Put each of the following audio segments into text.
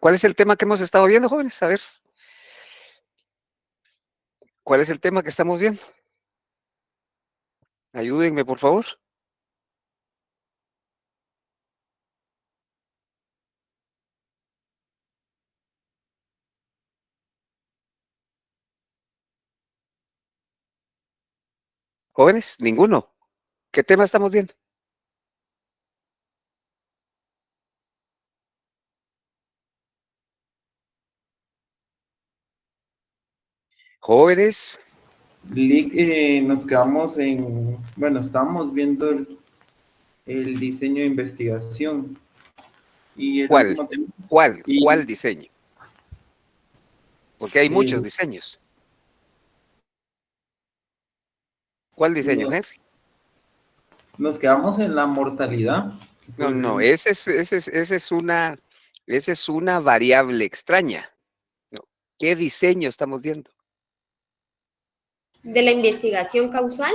¿Cuál es el tema que hemos estado viendo, jóvenes? A ver, ¿cuál es el tema que estamos viendo? Ayúdenme, por favor. Jóvenes, ninguno. ¿Qué tema estamos viendo? Jóvenes, Nos quedamos en, bueno, estábamos viendo el diseño de investigación y el ¿cuál? último tema. ¿Cuál Y diseño? Porque hay muchos eh, diseños. ¿Cuál diseño, no- Henry? nos quedamos en la mortalidad, que fue No, no, el- esa es una variable extraña. No, ¿qué diseño estamos viendo? De la investigación causal.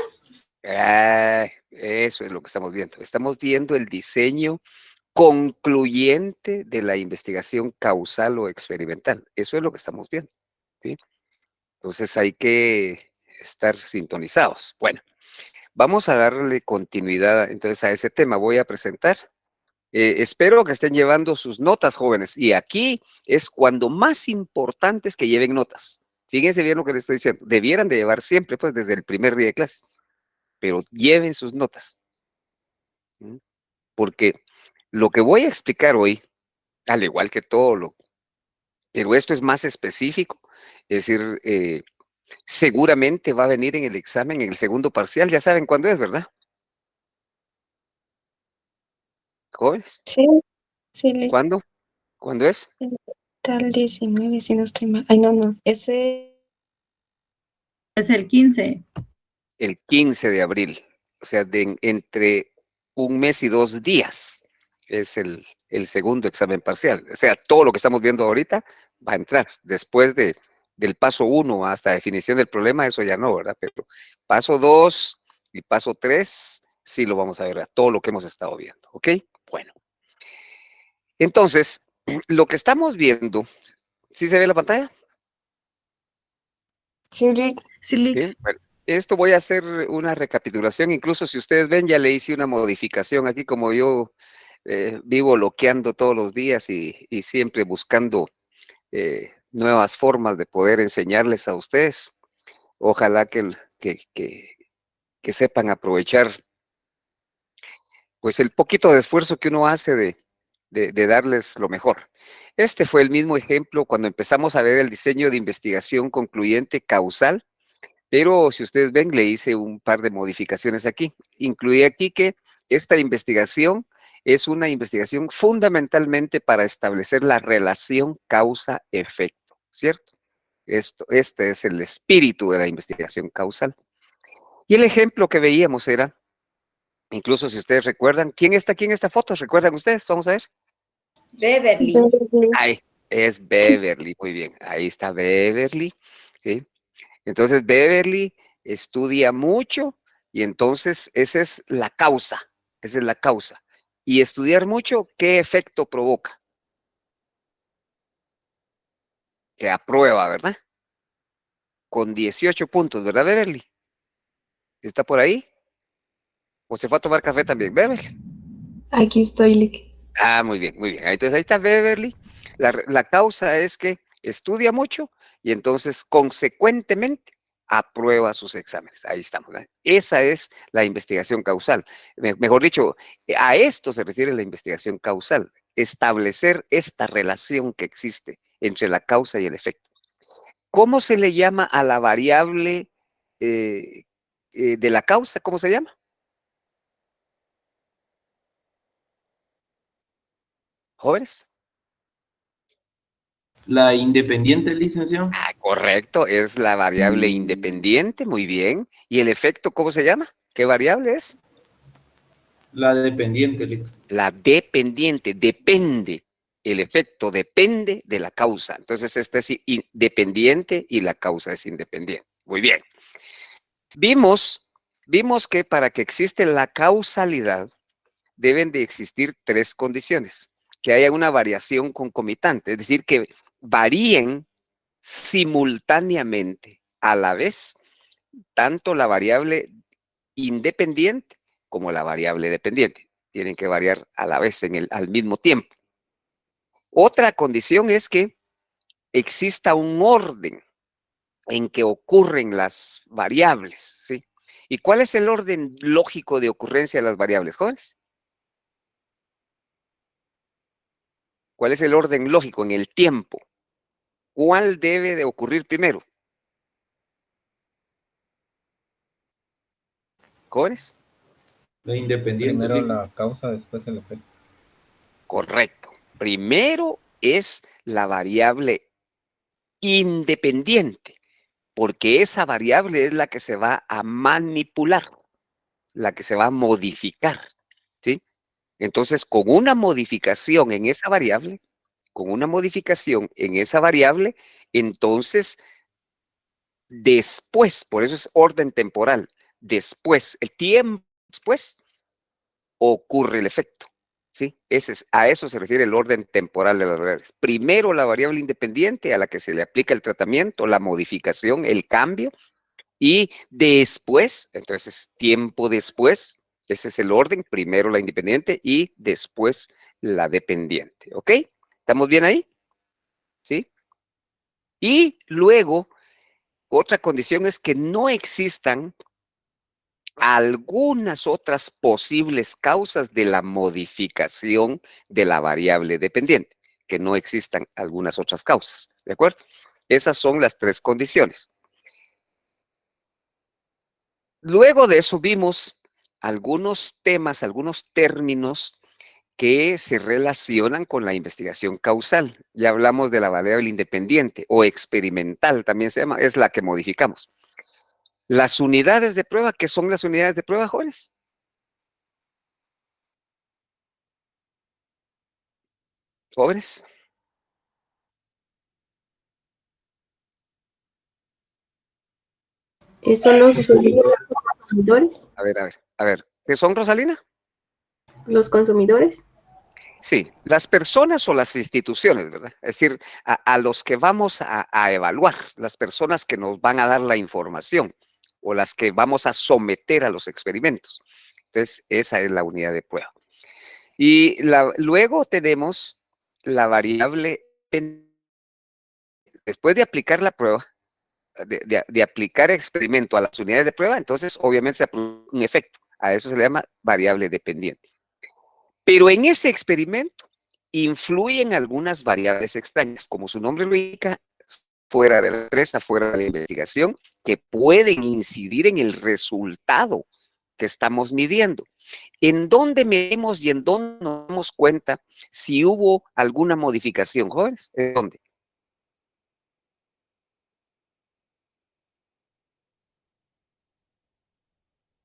Ah, eso es lo que estamos viendo. Estamos viendo el diseño concluyente de la investigación causal o experimental. Eso es lo que estamos viendo, ¿sí? Entonces hay que estar sintonizados. Bueno, vamos a darle continuidad entonces a ese tema. Voy a presentar. Espero que estén llevando sus notas, jóvenes. Y aquí es cuando más importante es que lleven notas. Fíjense bien lo que les estoy diciendo. Debieran de llevar siempre, pues, desde el primer día de clase. Pero lleven sus notas. ¿Mm? Porque lo que voy a explicar hoy, al igual que todo lo, pero esto es más específico, es decir, seguramente va a venir en el examen, en el segundo parcial. Ya saben cuándo es, ¿verdad? Jóvenes, Sí, sí, ¿cuándo? ¿Cuándo es? literal 19, si no estoy mal. Ay, no, no. Ese. Es el 15. El 15 de abril, o sea, entre un mes y 2 días es el segundo examen parcial. O sea, todo lo que estamos viendo ahorita va a entrar. Después del paso 1 hasta definición del problema, eso ya no, ¿verdad? Pero paso 2 y paso 3, sí lo vamos a ver, todo lo que hemos estado viendo, ¿ok? Bueno, entonces, lo que estamos viendo, ¿sí se ve la pantalla? Sí, Rick. Sí, Lick. Sí, bueno, esto voy a hacer una recapitulación, incluso si ustedes ven, ya le hice una modificación aquí, como yo vivo loqueando todos los días y siempre buscando nuevas formas de poder enseñarles a ustedes. Ojalá que sepan aprovechar pues el poquito de esfuerzo que uno hace de darles lo mejor. Este fue el mismo ejemplo cuando empezamos a ver el diseño de investigación concluyente causal. Pero si ustedes ven, le hice un par de modificaciones aquí. Incluí aquí que esta investigación es una investigación fundamentalmente para establecer la relación causa-efecto, ¿cierto? Este es el espíritu de la investigación causal. Y el ejemplo que veíamos era, incluso si ustedes recuerdan, ¿quién está aquí en esta foto? ¿Recuerdan ustedes? Vamos a ver. Beverly. Ahí, es Beverly, muy bien. Ahí está Beverly, ¿sí? Entonces Beverly estudia mucho y entonces esa es la causa. Y estudiar mucho, ¿qué efecto provoca? Que aprueba, ¿verdad? Con 18 puntos, ¿verdad, Beverly? ¿Está por ahí? ¿O se fue a tomar café también, Beverly? Aquí estoy, Lick. Ah, muy bien, muy bien. Entonces ahí está Beverly. La causa es que estudia mucho y entonces consecuentemente aprueba sus exámenes. Ahí estamos, ¿verdad? Esa es la investigación causal. Mejor dicho, a esto se refiere la investigación causal, establecer esta relación que existe entre la causa y el efecto. ¿Cómo se le llama a la variable eh, de la causa? ¿Cómo se llama? Jóvenes. la independiente, licenciado. Ah, correcto, es la variable independiente, muy bien. ¿Y el efecto cómo se llama? ¿Qué variable es? La dependiente, Lick. La dependiente, depende. El efecto depende de la causa. Entonces, este es independiente y la causa es independiente. Muy bien. Vimos, vimos que para que existe la causalidad deben de existir tres condiciones. que haya una variación concomitante, es decir, que varíen simultáneamente a la vez tanto la variable independiente como la variable dependiente. Tienen que variar a la vez al mismo tiempo. Otra condición es que exista un orden en que ocurren las variables, ¿sí? ¿Y cuál es el orden lógico de ocurrencia de las variables, jóvenes? ¿Cuál es el orden lógico en el tiempo? ¿Cuál debe de ocurrir primero? ¿Jóvenes? La independiente. Primero fijo. la causa, después el efecto. Correcto. Primero es la variable independiente, porque esa variable es la que se va a manipular, la que se va a modificar, ¿sí? Entonces, con una modificación en esa variable, entonces, después, por eso es orden temporal, después, el tiempo después, ocurre el efecto, ¿sí? A eso se refiere el orden temporal de las variables. Primero la variable independiente a la que se le aplica el tratamiento, la modificación, el cambio, y después, entonces tiempo después, ese es el orden, primero la independiente y después la dependiente, ¿ok? ¿Estamos bien ahí? ¿Sí? Y luego, otra condición es que no existan algunas otras posibles causas de la modificación de la variable dependiente, que no existan algunas otras causas, ¿de acuerdo? Esas son las tres condiciones. Luego de eso vimos algunos temas, algunos términos que se relacionan con la investigación causal. Ya hablamos de la variable independiente o experimental, también se llama, es la que modificamos. Las unidades de prueba, ¿qué son las unidades de prueba, jóvenes? Jóvenes. Son los consumidores. A ver. ¿Qué son, Rosalina? Los consumidores. Sí, las personas o las instituciones, ¿verdad? Es decir, a los que vamos a evaluar, las personas que nos van a dar la información o las que vamos a someter a los experimentos. Entonces, esa es la unidad de prueba. Y luego tenemos la variable, después de aplicar la prueba, de aplicar experimento a las unidades de prueba, entonces obviamente se produce un efecto. A eso se le llama variable dependiente. Pero en ese experimento influyen algunas variables extrañas, como su nombre lo indica, fuera de la empresa, fuera de la investigación, que pueden incidir en el resultado que estamos midiendo. ¿En dónde medimos y en dónde nos damos cuenta si hubo alguna modificación, jóvenes? ¿En dónde?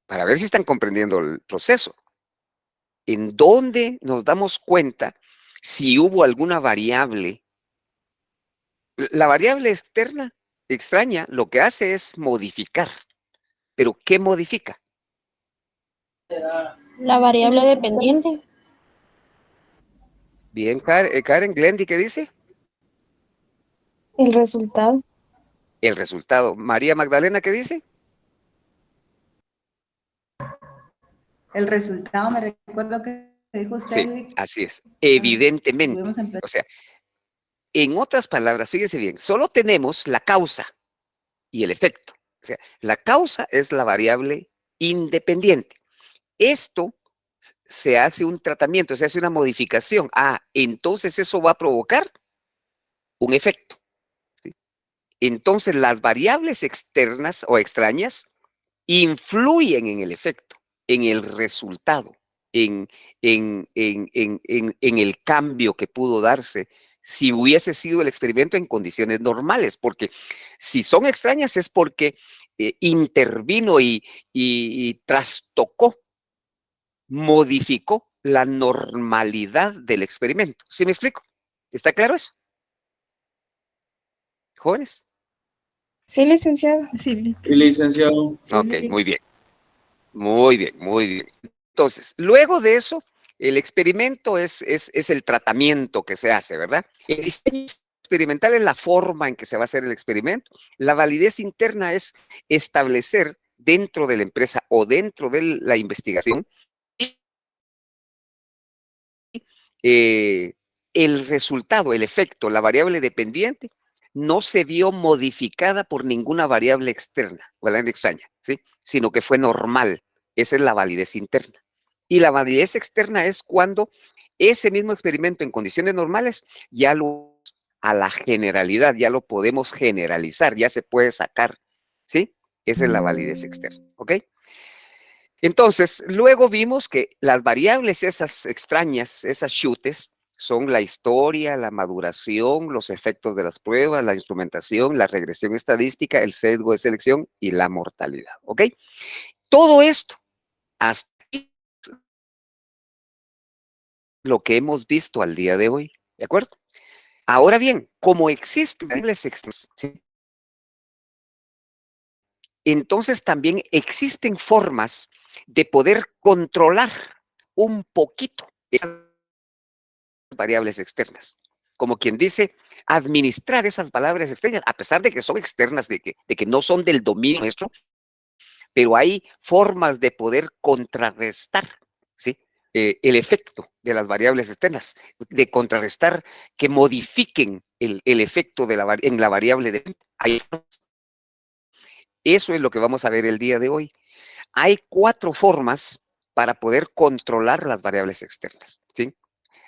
Para ver si están comprendiendo el proceso. ¿En dónde nos damos cuenta si hubo alguna variable? La variable extraña, lo que hace es modificar. ¿Pero qué modifica? La variable dependiente. Bien, Karen, Glendy, ¿qué dice? El resultado. El resultado. María Magdalena, ¿qué dice? El resultado, me recuerdo que dijo usted, Sí, Luis, así es. Evidentemente. tuvimos en O sea, en otras palabras, fíjense bien, solo tenemos la causa y el efecto. O sea, la causa es la variable independiente. Esto se hace un tratamiento, se hace una modificación. Entonces eso va a provocar un efecto, ¿sí? Entonces las variables externas o extrañas influyen en el efecto, en el resultado, en el cambio que pudo darse si hubiese sido el experimento en condiciones normales, porque si son extrañas es porque intervino y trastocó, modificó la normalidad del experimento. ¿Sí me explico? ¿Está claro eso? ¿Jóvenes? Sí, licenciado. Sí, Y licenciado. Ok, muy bien. Muy bien, muy bien. Entonces, luego de eso, El experimento es el tratamiento que se hace, ¿verdad? El diseño experimental es la forma en que se va a hacer el experimento. La validez interna es establecer dentro de la empresa o dentro de la investigación el resultado, el efecto, la variable dependiente, no se vio modificada por ninguna variable externa, variable extraña, ¿sí? Sino que fue normal. Esa es la validez interna. Y la validez externa es cuando ese mismo experimento en condiciones normales ya lo a la generalidad, ya lo podemos generalizar, ya se puede sacar, ¿sí? Esa es la validez externa, ¿ok? Entonces, luego vimos que las variables esas extrañas, esas chutes, son la historia, la maduración, los efectos de las pruebas, la instrumentación, la regresión estadística, el sesgo de selección y la mortalidad, ¿ok? Todo esto, hasta aquí, lo que hemos visto al día de hoy, ¿de acuerdo? Ahora bien, como existen variables extrañas, ¿sí? Entonces también existen formas de poder controlar un poquito esas variables externas. Como quien dice, administrar esas variables externas, a pesar de que son externas, de que no son del dominio nuestro, pero hay formas de poder contrarrestar, ¿sí? El efecto de las variables externas, de contrarrestar que modifiquen el efecto en la variable de... Eso es lo que vamos a ver el día de hoy. Hay 4 formas para poder controlar las variables externas, ¿sí?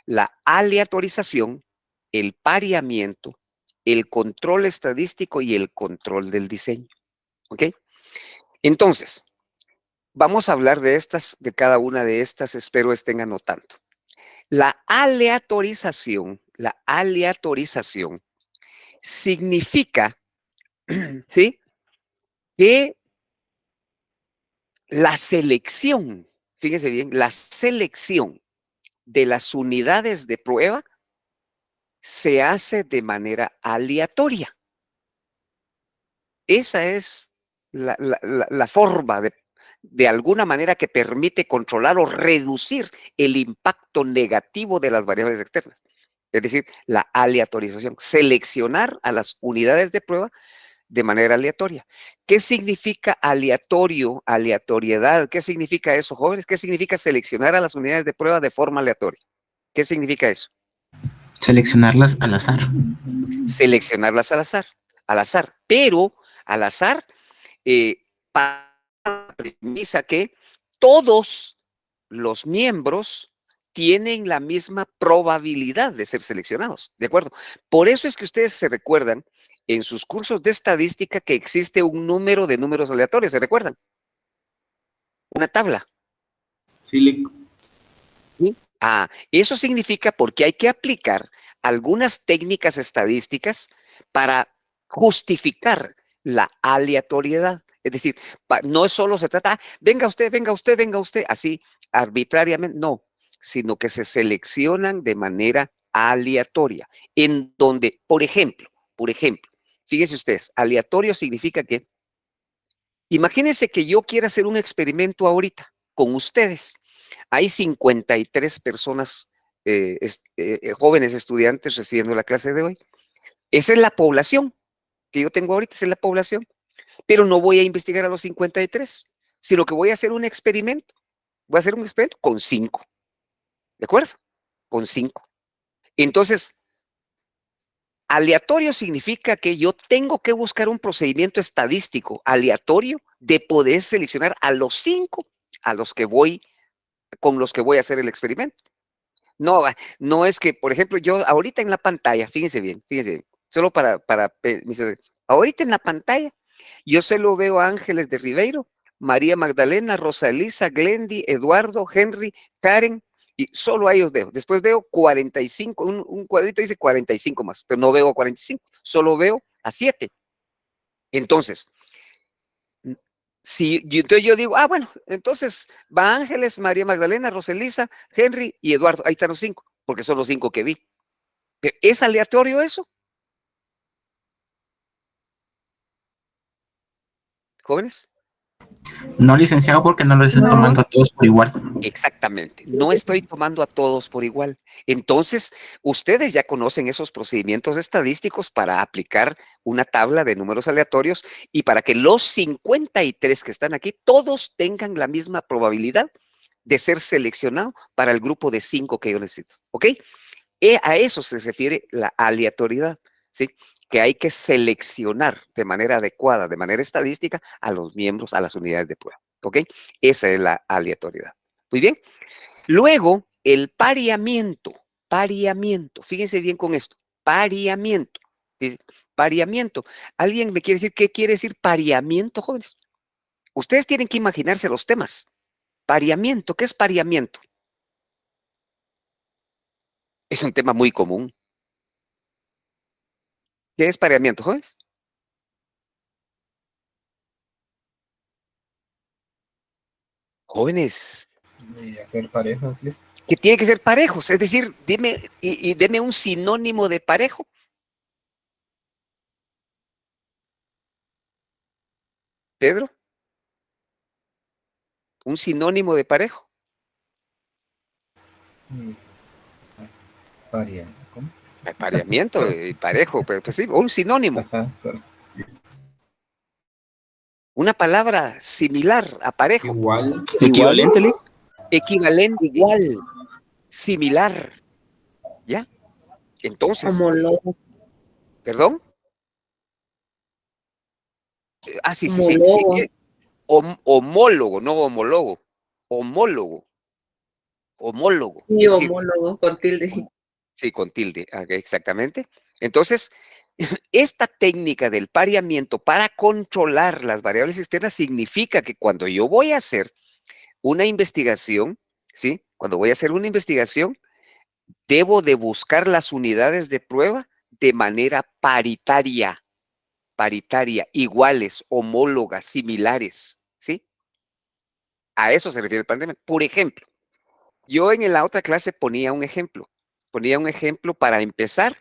La aleatorización, el pareamiento, el control estadístico y el control del diseño, ¿ok? Entonces, vamos a hablar de cada una de estas, espero estén anotando. La aleatorización significa, ¿sí? Que la selección, fíjese bien, la selección de las unidades de prueba se hace de manera aleatoria. Esa es la forma de alguna manera que permite controlar o reducir el impacto negativo de las variables externas. Es decir, la aleatorización, seleccionar a las unidades de prueba de manera aleatoria. ¿Qué significa aleatorio, aleatoriedad? ¿Qué significa eso, jóvenes? ¿Qué significa seleccionar a las unidades de prueba de forma aleatoria? ¿Qué significa eso? Seleccionarlas al azar. Seleccionarlas al azar, pero al azar, para la premisa que todos los miembros tienen la misma probabilidad de ser seleccionados, ¿de acuerdo? Por eso es que ustedes se recuerdan en sus cursos de estadística que existe un número de números aleatorios, ¿se recuerdan? Una tabla. Sí, ¿Sí? Eso significa porque hay que aplicar algunas técnicas estadísticas para justificar la aleatoriedad. Es decir, no solo se trata, venga usted, venga usted, venga usted, así arbitrariamente, no, sino que se seleccionan de manera aleatoria, en donde, por ejemplo, fíjense ustedes, aleatorio significa que, imagínense que yo quiera hacer un experimento ahorita con ustedes. Hay 53 personas, jóvenes estudiantes recibiendo la clase de hoy. Esa es la población que yo tengo ahorita, esa es la población. Pero no voy a investigar a los 53, sino que voy a hacer un experimento. Voy a hacer un experimento con 5. ¿De acuerdo? Con 5. Entonces, aleatorio significa que yo tengo que buscar un procedimiento estadístico aleatorio de poder seleccionar a los 5 a los que voy, con los que voy a hacer el experimento. No, no es que, por ejemplo, yo ahorita en la pantalla, fíjense bien, solo ahorita en la pantalla, yo solo veo a Ángeles de Ribeiro, María Magdalena, Rosa Elisa, Glendy, Eduardo, Henry, Karen, y solo a ellos veo. Después veo 45, un cuadrito dice 45 más, pero no veo a 45, solo veo a 7. Entonces, entonces yo digo, bueno, entonces va Ángeles, María Magdalena, Roselisa, Henry y Eduardo. Ahí están los 5, porque son los 5 que vi. ¿Pero es aleatorio eso? ¿Jóvenes? No, licenciado, porque no lo estoy No. tomando a todos por igual. Exactamente, no estoy tomando a todos por igual. Entonces, ustedes ya conocen esos procedimientos estadísticos para aplicar una tabla de números aleatorios y para que los 53 que están aquí, todos tengan la misma probabilidad de ser seleccionado para el grupo de 5 que yo necesito, ¿ok? A eso se refiere la aleatoriedad, ¿sí? Que hay que seleccionar de manera adecuada, de manera estadística, a los miembros, a las unidades de prueba, ¿ok? Esa es la aleatoriedad. Muy bien. Luego, el pareamiento. Pareamiento. Fíjense bien con esto. Pareamiento. Dice, pareamiento. ¿Alguien me quiere decir qué quiere decir pareamiento, jóvenes? Ustedes tienen que imaginarse los temas. Pareamiento. ¿Qué es pareamiento? Es un tema muy común. ¿Qué es pareamiento, jóvenes? Jóvenes, Hacer parejas, ¿sí? que tiene que ser parejos. Es decir, dime, y deme un sinónimo de parejo. Pedro, un sinónimo de parejo. Paria. ¿Cómo? Pareamiento, parejo, pues sí, un sinónimo. Ajá, claro. Una palabra similar a parejo. Igual. Equivalente, Lick. Equivalente, igual, similar. ¿Ya? Entonces, Homólogo. ¿perdón? Sí, sí, sí, sí. Homólogo. Homólogo, no homólogo. Homólogo. Homólogo. Y Es decir, homólogo con tilde. sí, con tilde, exactamente. Entonces, esta técnica del pareamiento para controlar las variables externas significa que cuando yo voy a hacer una investigación, ¿sí? Cuando voy a hacer una investigación, debo de buscar las unidades de prueba de manera paritaria, iguales, homólogas, similares, ¿sí? A eso se refiere el pareamiento. Por ejemplo, yo en la otra clase ponía un ejemplo para empezar,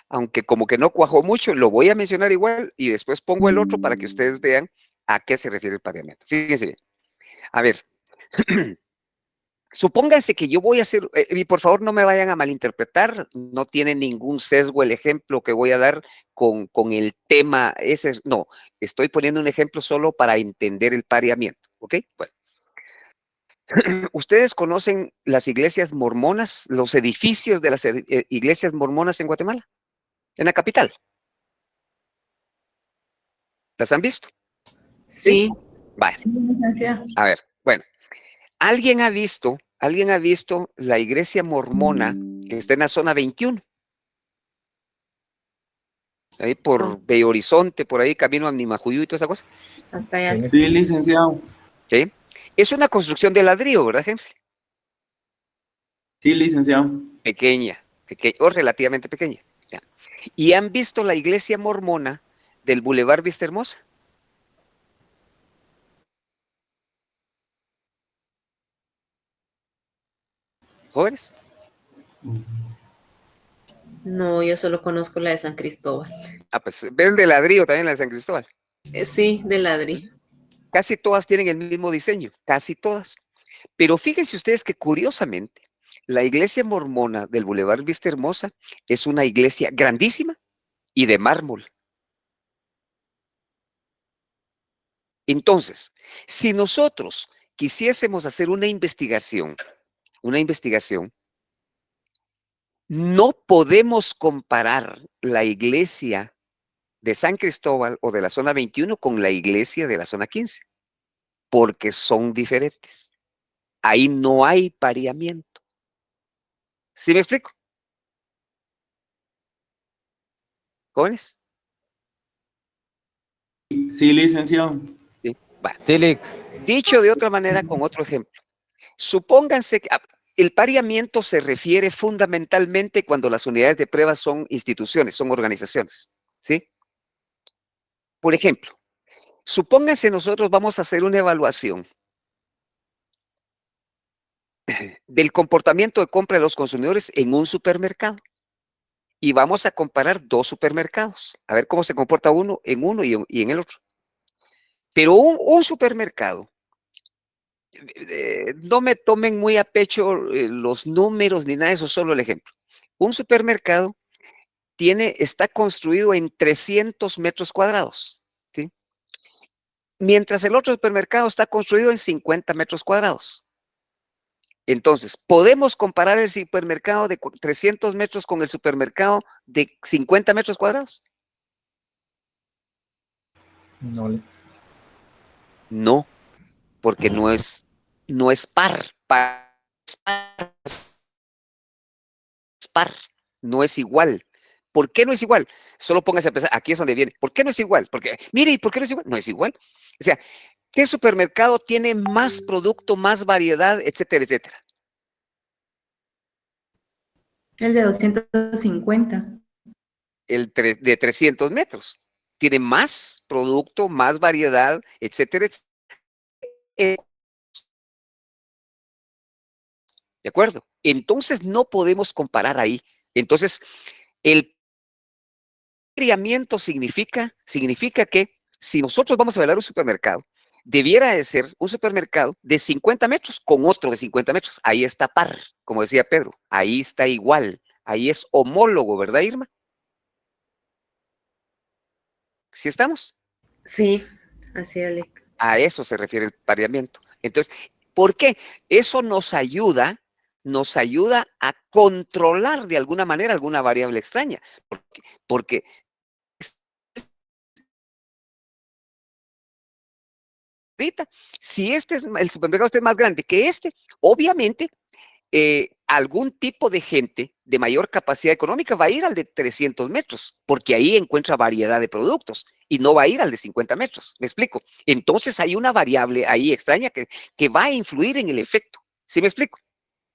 aunque como que no cuajó mucho, lo voy a mencionar igual y después pongo el otro para que ustedes vean a qué se refiere el pareamiento. Fíjense bien. A ver, supónganse que yo voy a hacer, y por favor no me vayan a malinterpretar, no tiene ningún sesgo el ejemplo que voy a dar con el tema ese, no, estoy poniendo un ejemplo solo para entender el pareamiento, ¿ok? Bueno. ¿Ustedes conocen las iglesias mormonas, los edificios de las iglesias mormonas en Guatemala? En la capital. ¿Las han visto? Sí. Vale. Sí, licenciada. A ver, bueno. ¿Alguien ha visto la iglesia mormona que está en la zona 21? Ahí por Bello Horizonte, por ahí camino a Nimajuyú y toda esa cosa. Hasta allá. Sí, licenciado. ¿Sí? Es una construcción de ladrillo, ¿verdad, Henry? Sí, licenciado. Pequeña, o relativamente pequeña. Ya. ¿Y han visto la iglesia mormona del Boulevard Vista Hermosa? ¿Jóvenes? No, yo solo conozco la de San Cristóbal. Pues ven de ladrillo también la de San Cristóbal. Sí, de ladrillo. Casi todas tienen el mismo diseño, casi todas. Pero fíjense ustedes que curiosamente, la iglesia mormona del Boulevard Vista Hermosa es una iglesia grandísima y de mármol. Entonces, si nosotros quisiésemos hacer una investigación, no podemos comparar la iglesia de San Cristóbal o de la zona 21 con la iglesia de la zona 15, porque son diferentes. Ahí no hay pareamiento. ¿Sí me explico? ¿Jóvenes? Sí, licenciado. Sí. Bueno. Sí, Lick. Dicho de otra manera, con otro ejemplo. Supónganse que el pareamiento se refiere fundamentalmente cuando las unidades de prueba son instituciones, son organizaciones, ¿sí? Por ejemplo, supónganse nosotros vamos a hacer una evaluación del comportamiento de compra de los consumidores en un supermercado y vamos a comparar dos supermercados, a ver cómo se comporta uno y en el otro. Pero un supermercado no me tomen muy a pecho los números ni nada de eso, solo el ejemplo. Un supermercado está construido en 300 metros cuadrados, ¿sí? Mientras el otro supermercado está construido en 50 metros cuadrados. Entonces, ¿podemos comparar el supermercado de 300 metros con el supermercado de 50 metros cuadrados? No. No, porque no es par, no es igual. ¿Por qué no es igual? Solo póngase a pensar, aquí es donde viene. ¿Por qué no es igual? Porque, mire, ¿y por qué no es igual? No es igual. O sea, ¿qué supermercado tiene más producto, más variedad, etcétera, etcétera? El de 250. El de 300 metros. Tiene más producto, más variedad, etcétera, etcétera. ¿De acuerdo? Entonces no podemos comparar ahí. Entonces, el enfriamiento significa que si nosotros vamos a evaluar un supermercado, debiera de ser un supermercado de 50 metros con otro de 50 metros. Ahí está par, como decía Pedro. Ahí está igual. Ahí es homólogo, ¿verdad, Irma? ¿Sí estamos? Sí, así es. A eso se refiere el pareamiento. Entonces, ¿por qué? Eso nos ayuda a controlar de alguna manera alguna variable extraña. Porque ahorita, si el supermercado es más grande que obviamente algún tipo de gente de mayor capacidad económica va a ir al de 300 metros, porque ahí encuentra variedad de productos y no va a ir al de 50 metros. ¿Me explico? Entonces hay una variable ahí extraña que va a influir en el efecto. ¿Sí me explico?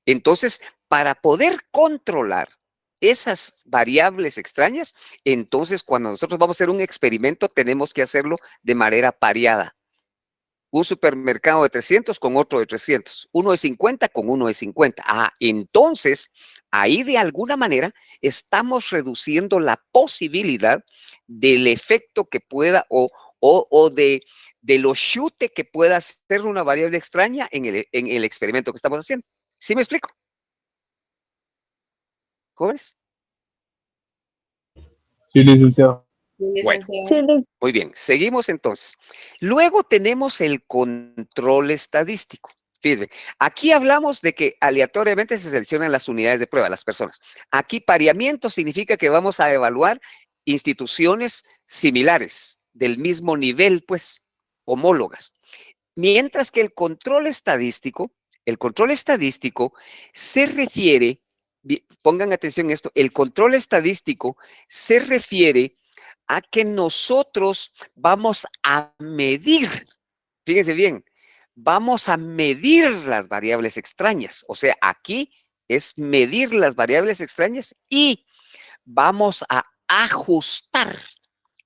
Entonces, para poder controlar esas variables extrañas, entonces cuando nosotros vamos a hacer un experimento, tenemos que hacerlo de manera pareada. Un supermercado de 300 con otro de 300, uno de 50 con uno de 50. Entonces, ahí de alguna manera estamos reduciendo la posibilidad del efecto que pueda o de los chute que pueda hacer una variable extraña en el experimento que estamos haciendo. ¿Sí me explico? ¿Jóvenes? Sí, licenciado. Bueno, Sí, muy bien, seguimos entonces. Luego tenemos el control estadístico. Fíjense, aquí hablamos de que aleatoriamente se seleccionan las unidades de prueba, las personas. Aquí pareamiento significa que vamos a evaluar instituciones similares, del mismo nivel, pues, homólogas. Mientras que el control estadístico se refiere, pongan atención a esto, el control estadístico se refiere a que nosotros vamos a medir, fíjense bien, vamos a medir las variables extrañas. O sea, aquí es medir las variables extrañas y vamos a ajustar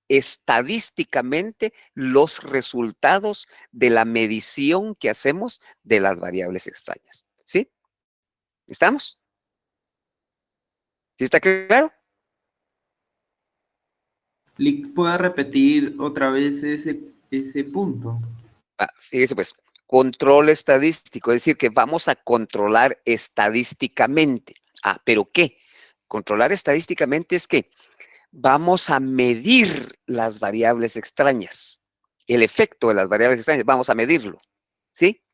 estadísticamente los resultados de la medición que hacemos de las variables extrañas. ¿Sí? ¿Estamos? ¿Sí está claro? Lick, ¿pueda repetir otra vez ese punto? Fíjese pues, control estadístico, es decir, que vamos a controlar estadísticamente. ¿Pero qué? Controlar estadísticamente es que vamos a medir las variables extrañas, el efecto de las variables extrañas, vamos a medirlo, ¿sí?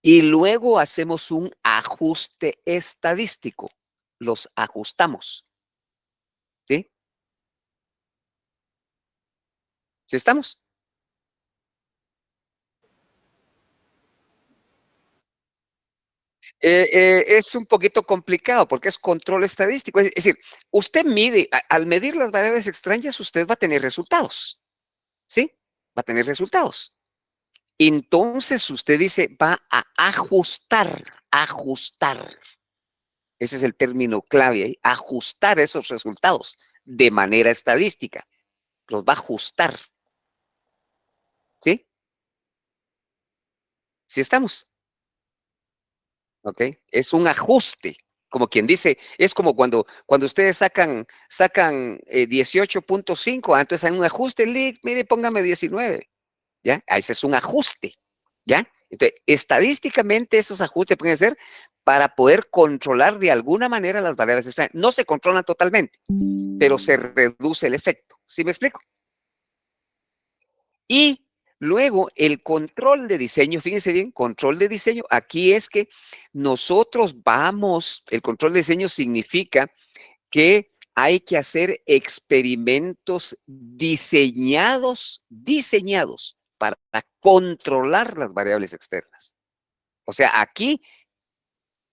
Y luego hacemos un ajuste estadístico, los ajustamos, ¿sí? ¿Sí estamos? Es un poquito complicado porque es control estadístico. Es decir, usted mide, al medir las variables extrañas, usted va a tener resultados, ¿sí? Va a tener resultados. Entonces usted dice, va a ajustar. Ese es el término clave ahí, ajustar esos resultados de manera estadística. Los va a ajustar, ¿sí? ¿Sí estamos? ¿Ok? Es un ajuste, como quien dice, es como cuando ustedes sacan 18.5, entonces hay un ajuste, mire, póngame 19, ¿ya? Ese es un ajuste, ¿ya? Entonces, estadísticamente esos ajustes pueden ser para poder controlar de alguna manera las variables extrañas. No se controlan totalmente, pero se reduce el efecto. ¿Sí me explico? Y luego el control de diseño, fíjense bien, control de diseño, aquí es que nosotros vamos, el control de diseño significa que hay que hacer experimentos diseñados para controlar las variables externas. O sea, aquí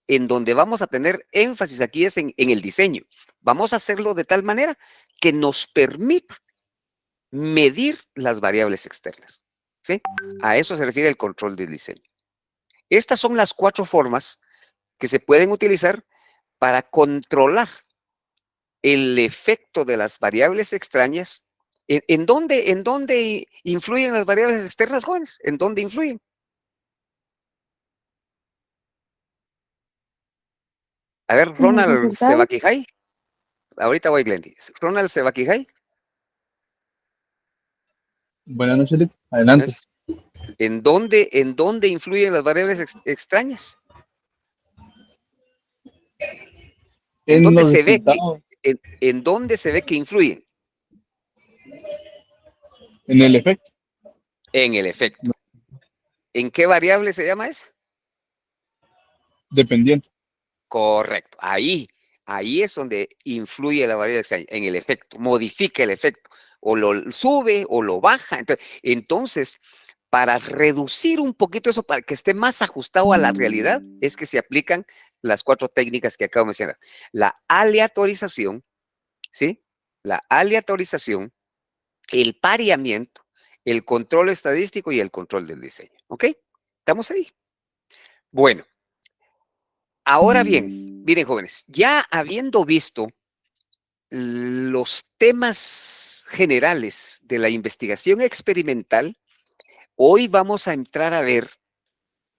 en donde vamos a tener énfasis aquí es en el diseño. Vamos a hacerlo de tal manera que nos permita medir las variables externas. ¿Sí? A eso se refiere el control del diseño. Estas son las 4 formas que se pueden utilizar para controlar el efecto de las variables extrañas. ¿En dónde influyen las variables externas, jóvenes? ¿En dónde influyen? A ver, En el Ronald resultado. Sebaquijay. Ahorita voy, Glendy. Ronald Sebaquijay. Buenas noches, Lick. Adelante. ¿En dónde influyen las variables extrañas? ¿En En dónde los se ve resultados, en dónde se ve que influyen? en el efecto. En el efecto. ¿En qué variable se llama esa? Dependiente. Correcto. Ahí es donde influye la variable extraña, en el efecto, modifica el efecto, o lo sube o lo baja. Entonces, para reducir un poquito eso, para que esté más ajustado a la realidad, es que se aplican las 4 técnicas que acabo de mencionar. La aleatorización, ¿sí? La aleatorización, el pareamiento, el control estadístico y el control del diseño. ¿Ok? ¿Estamos ahí? Bueno, ahora bien, miren jóvenes, ya habiendo visto los temas generales de la investigación experimental, hoy vamos a entrar a ver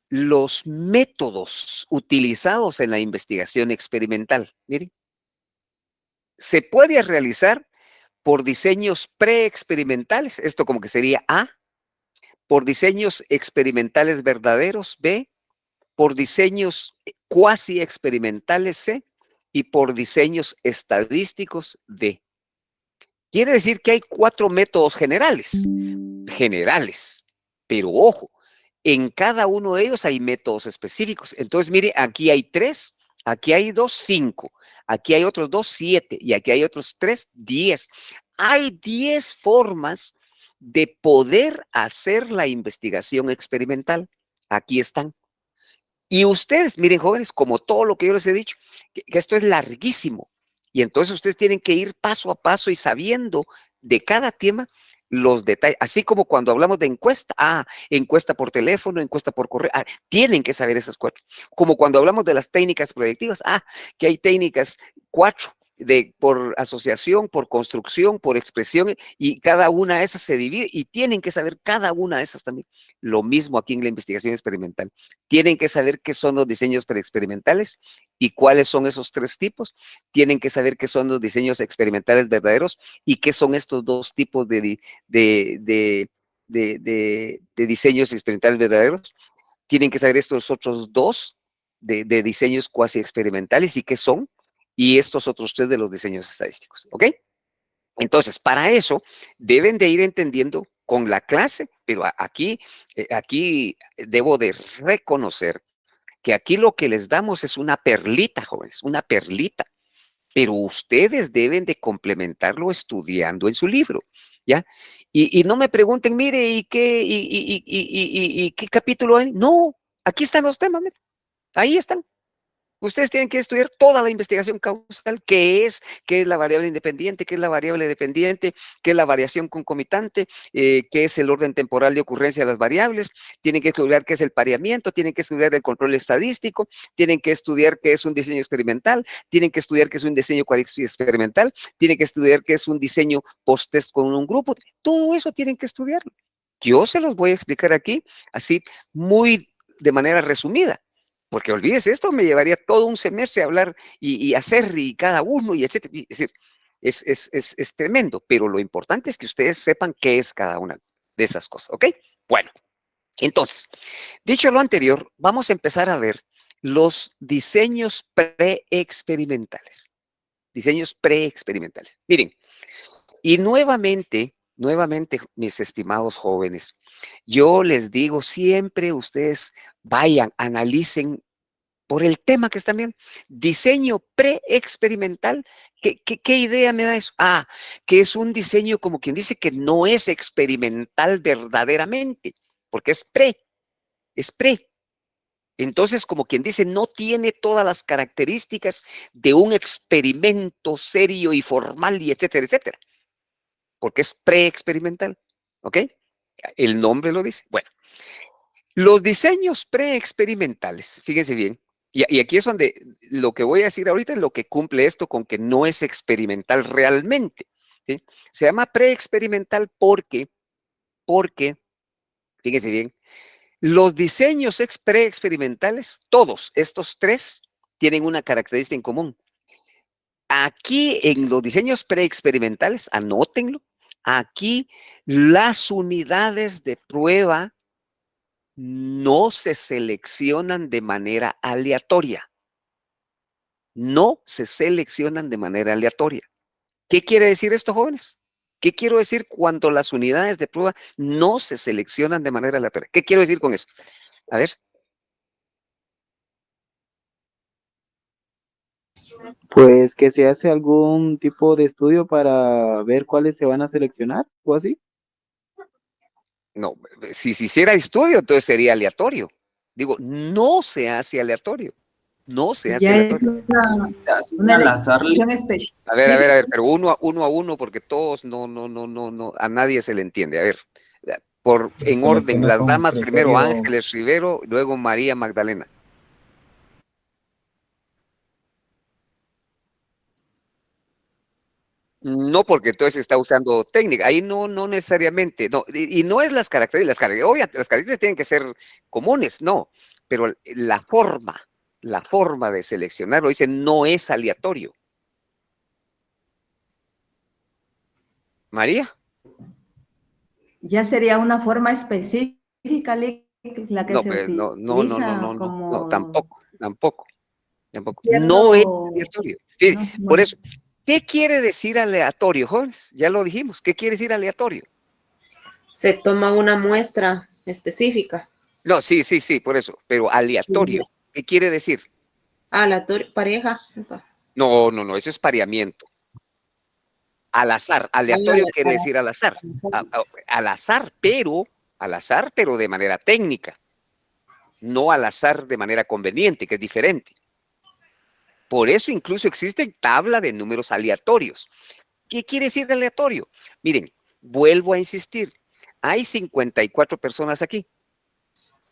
los métodos utilizados en la investigación experimental. Miren, se puede realizar por diseños preexperimentales, esto como que sería A, por diseños experimentales verdaderos, B, por diseños cuasi experimentales, C, y por diseños estadísticos, D. Quiere decir que hay 4 métodos generales, pero ojo, en cada uno de ellos hay métodos específicos. Entonces, mire, aquí hay 3, aquí hay 2, 5, aquí hay otros 2, 7, y aquí hay otros 3, 10. Hay 10 formas de poder hacer la investigación experimental. Aquí están. Y ustedes, miren, jóvenes, como todo lo que yo les he dicho, que esto es larguísimo. Y entonces ustedes tienen que ir paso a paso y sabiendo de cada tema los detalles. Así como cuando hablamos de encuesta, encuesta por teléfono, encuesta por correo, tienen que saber esas 4. Como cuando hablamos de las técnicas proyectivas, que hay técnicas 4. Por asociación, por construcción, por expresión, y cada una de esas se divide y tienen que saber cada una de esas también. Lo mismo aquí en la investigación experimental. Tienen que saber qué son los diseños preexperimentales y cuáles son esos 3 tipos. Tienen que saber qué son los diseños experimentales verdaderos y qué son estos 2 tipos de diseños experimentales verdaderos. Tienen que saber estos otros 2 de diseños cuasi experimentales y qué son, y estos otros 3 de los diseños estadísticos. ¿Ok? Entonces, para eso, deben de ir entendiendo con la clase, pero aquí debo de reconocer que aquí lo que les damos es una perlita, jóvenes, una perlita, pero ustedes deben de complementarlo estudiando en su libro, ¿ya? Y no me pregunten, mire, ¿y qué capítulo hay? No, aquí están los temas, mire, ahí están. Ustedes tienen que estudiar toda la investigación causal, qué es la variable independiente, qué es la variable dependiente, qué es la variación concomitante, qué es el orden temporal de ocurrencia de las variables, tienen que estudiar qué es el pareamiento, tienen que estudiar el control estadístico, tienen que estudiar qué es un diseño experimental, tienen que estudiar qué es un diseño experimental, tienen que estudiar qué es un diseño post-test con un grupo, todo eso tienen que estudiarlo. Yo se los voy a explicar aquí, así, muy de manera resumida. Porque olvídese, esto me llevaría todo un semestre a hablar y hacer y cada uno y etcétera. Es decir, es tremendo, pero lo importante es que ustedes sepan qué es cada una de esas cosas, ¿ok? Bueno, Entonces, dicho lo anterior, vamos a empezar a ver los diseños preexperimentales. Diseños preexperimentales. Miren, y nuevamente, mis estimados jóvenes, yo les digo siempre, ustedes vayan, analicen por el tema que están viendo. Diseño preexperimental, ¿qué idea me da eso? Ah, que es un diseño como quien dice que no es experimental verdaderamente, porque es pre. Entonces, como quien dice, no tiene todas las características de un experimento serio y formal y etcétera, etcétera, porque es preexperimental, ¿ok? El nombre lo dice. Bueno, los diseños preexperimentales, fíjense bien, y aquí es donde lo que voy a decir ahorita es lo que cumple esto con que no es experimental realmente, ¿sí? Se llama preexperimental porque, fíjense bien, los diseños preexperimentales, todos estos tres, tienen una característica en común. Aquí en los diseños preexperimentales, anótenlo, aquí las unidades de prueba no se seleccionan de manera aleatoria. No se seleccionan de manera aleatoria. ¿Qué quiere decir esto, jóvenes? ¿Qué quiero decir cuando las unidades de prueba no se seleccionan de manera aleatoria? ¿Qué quiero decir con eso? A ver. Pues que se hace algún tipo de estudio para ver cuáles se van a seleccionar o así. No, si se hiciera estudio, entonces sería aleatorio. Digo, no se hace aleatorio. No se hace Ya es aleatorio. una elección específica. A ver, pero uno a uno, porque todos no, a nadie se le entiende. A ver, en orden, las damas primero Ángeles Rivero, luego María Magdalena. No, porque entonces está usando técnica. Ahí no necesariamente. No, y no es las características. Obviamente, las características tienen que ser comunes, no. Pero la forma de seleccionarlo, dice, no es aleatorio. María. Ya sería una forma específica la que No, se pues, utiliza como tampoco. No es cierto, aleatorio. Sí, no, por bueno, eso, ¿qué quiere decir aleatorio, jóvenes? Ya lo dijimos. ¿Qué quiere decir aleatorio? Se toma una muestra específica. No, sí, por eso. Pero aleatorio, ¿qué quiere decir? Aleatorio, pareja. No, eso es pareamiento. Al azar, aleatorio quiere decir al azar. Al azar, pero de manera técnica. No al azar de manera conveniente, que es diferente. Por eso incluso existe tabla de números aleatorios. ¿Qué quiere decir aleatorio? Miren, vuelvo a insistir. Hay 54 personas aquí.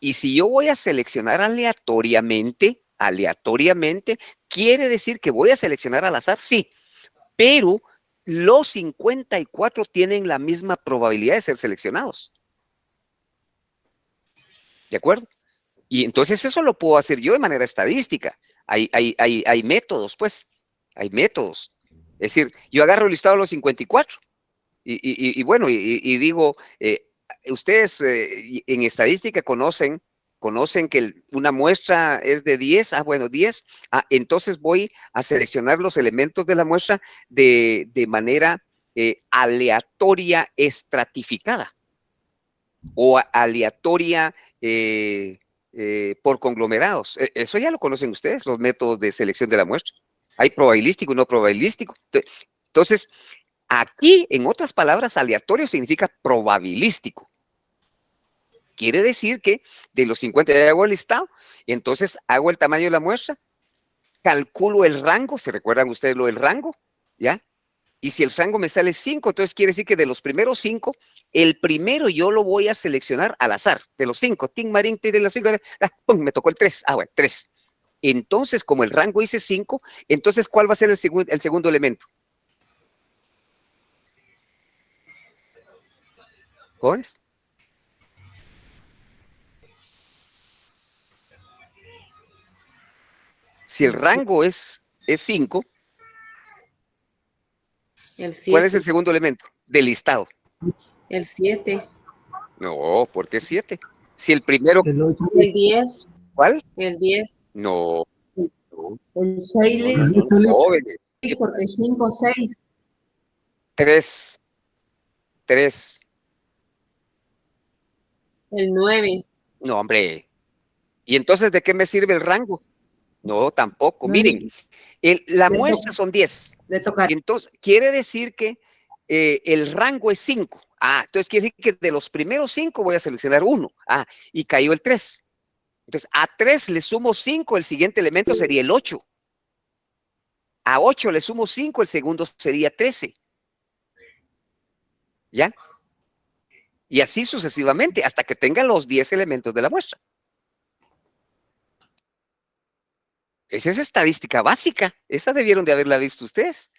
Y si yo voy a seleccionar aleatoriamente, quiere decir que voy a seleccionar al azar, sí. Pero los 54 tienen la misma probabilidad de ser seleccionados. ¿De acuerdo? Y entonces eso lo puedo hacer yo de manera estadística. Hay métodos, pues. Hay métodos. Es decir, yo agarro el listado de los 54 bueno, y digo, ustedes en estadística conocen que una muestra es de 10, bueno, 10, entonces voy a seleccionar los elementos de la muestra de manera aleatoria estratificada o aleatoria por conglomerados. Eso ya lo conocen ustedes, los métodos de selección de la muestra. Hay probabilístico y no probabilístico. Entonces, aquí, en otras palabras, aleatorio significa probabilístico. Quiere decir que de los 50 ya hago el listado, entonces hago el tamaño de la muestra, calculo el rango, ¿se recuerdan ustedes lo del rango? ¿Ya? Y si el rango me sale 5, entonces quiere decir que de los primeros 5, el primero yo lo voy a seleccionar al azar. De los 5, Tim Marín, de los 5, ¡pum! Me tocó el 3. Bueno, 3. Entonces, como el rango dice 5, entonces, ¿cuál va a ser el segundo elemento? ¿Jóvenes? Si el rango es 5, El ¿cuál es 7. el segundo elemento? Del listado. El 7. No, ¿por qué 7? Si el primero, El 10. ¿cuál? El 10. No, no, El 6, no, no, no, jóvenes. porque 5, 6. 3, 3. El 9. No, hombre. ¿Y entonces de qué me sirve el rango? No, tampoco. No, Miren, la le muestra toca. son 10. Le toca. Entonces, quiere decir que el rango es 5. Ah, entonces quiere decir que de los primeros 5 voy a seleccionar uno. Ah, y cayó el 3. Entonces, a 3 le sumo 5, el siguiente elemento sería el 8. A 8 le sumo 5, el segundo sería 13. ¿Ya? Y así sucesivamente, hasta que tengan los 10 elementos de la muestra. Esa es estadística básica. Esa debieron de haberla visto ustedes.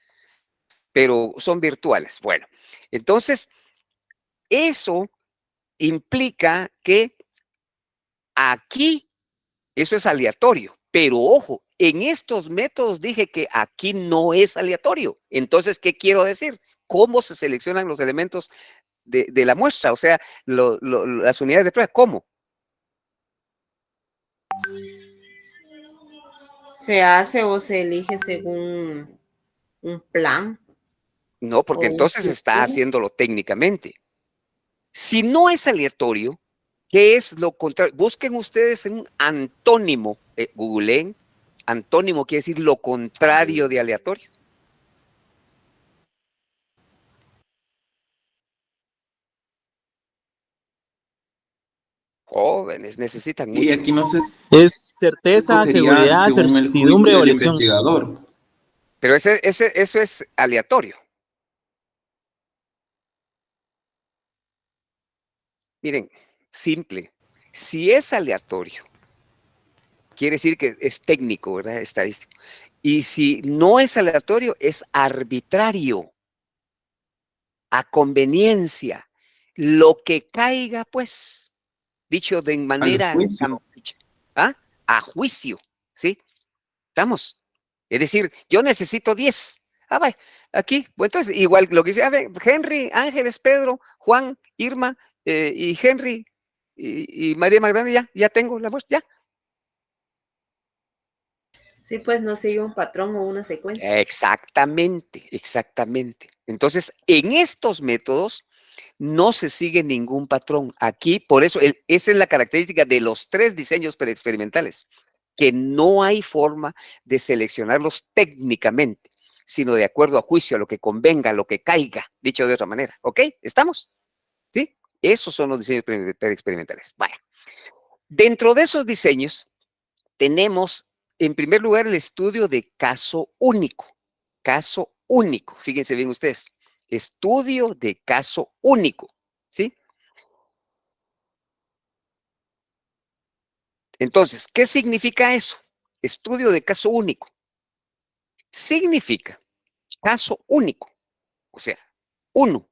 Pero son virtuales. Bueno, entonces, eso implica que aquí, eso es aleatorio. Pero ojo, en estos métodos dije que aquí no es aleatorio. Entonces, ¿qué quiero decir? ¿Cómo se seleccionan los elementos de la muestra? O sea, las unidades de prueba, ¿cómo? ¿Se hace o se elige según un plan No, porque o un entonces está criterio? haciéndolo técnicamente. Si no es aleatorio, ¿qué es lo contrario? Busquen ustedes un antónimo, googleen. Antónimo quiere decir lo contrario de aleatorio. Jóvenes, necesitan Y mucho. aquí no se Es certeza, escogería seguridad, según el certidumbre juicio o del elección. investigador. Pero eso es aleatorio. Miren, simple. Si es aleatorio, quiere decir que es técnico, ¿verdad? Estadístico. Y si no es aleatorio, es arbitrario, a conveniencia. Lo que caiga, pues, dicho de Al manera juicio. campeche, ¿ah? A juicio, ¿sí? ¿Estamos? Es decir, yo necesito 10. Ah, vaya, aquí, bueno, entonces, igual lo que dice, a ver, Henry, Ángeles, Pedro, Juan, Irma, y Henry, y María Magdalena, ya tengo la muestra, ya. Sí, pues no sigue un patrón o una secuencia. Exactamente, exactamente. Entonces, en estos métodos no se sigue ningún patrón. Aquí, por eso, esa es la característica de los 3 diseños preexperimentales, que no hay forma de seleccionarlos técnicamente, sino de acuerdo a juicio, a lo que convenga, a lo que caiga, dicho de otra manera. ¿Ok? ¿Estamos? ¿Sí? Esos son los diseños preexperimentales. Vaya. Dentro de esos diseños tenemos, en primer lugar, el estudio de caso único. Caso único. Fíjense bien ustedes. Estudio de caso único. ¿Sí? Entonces, ¿qué significa eso? Estudio de caso único. Significa caso único. O sea, uno.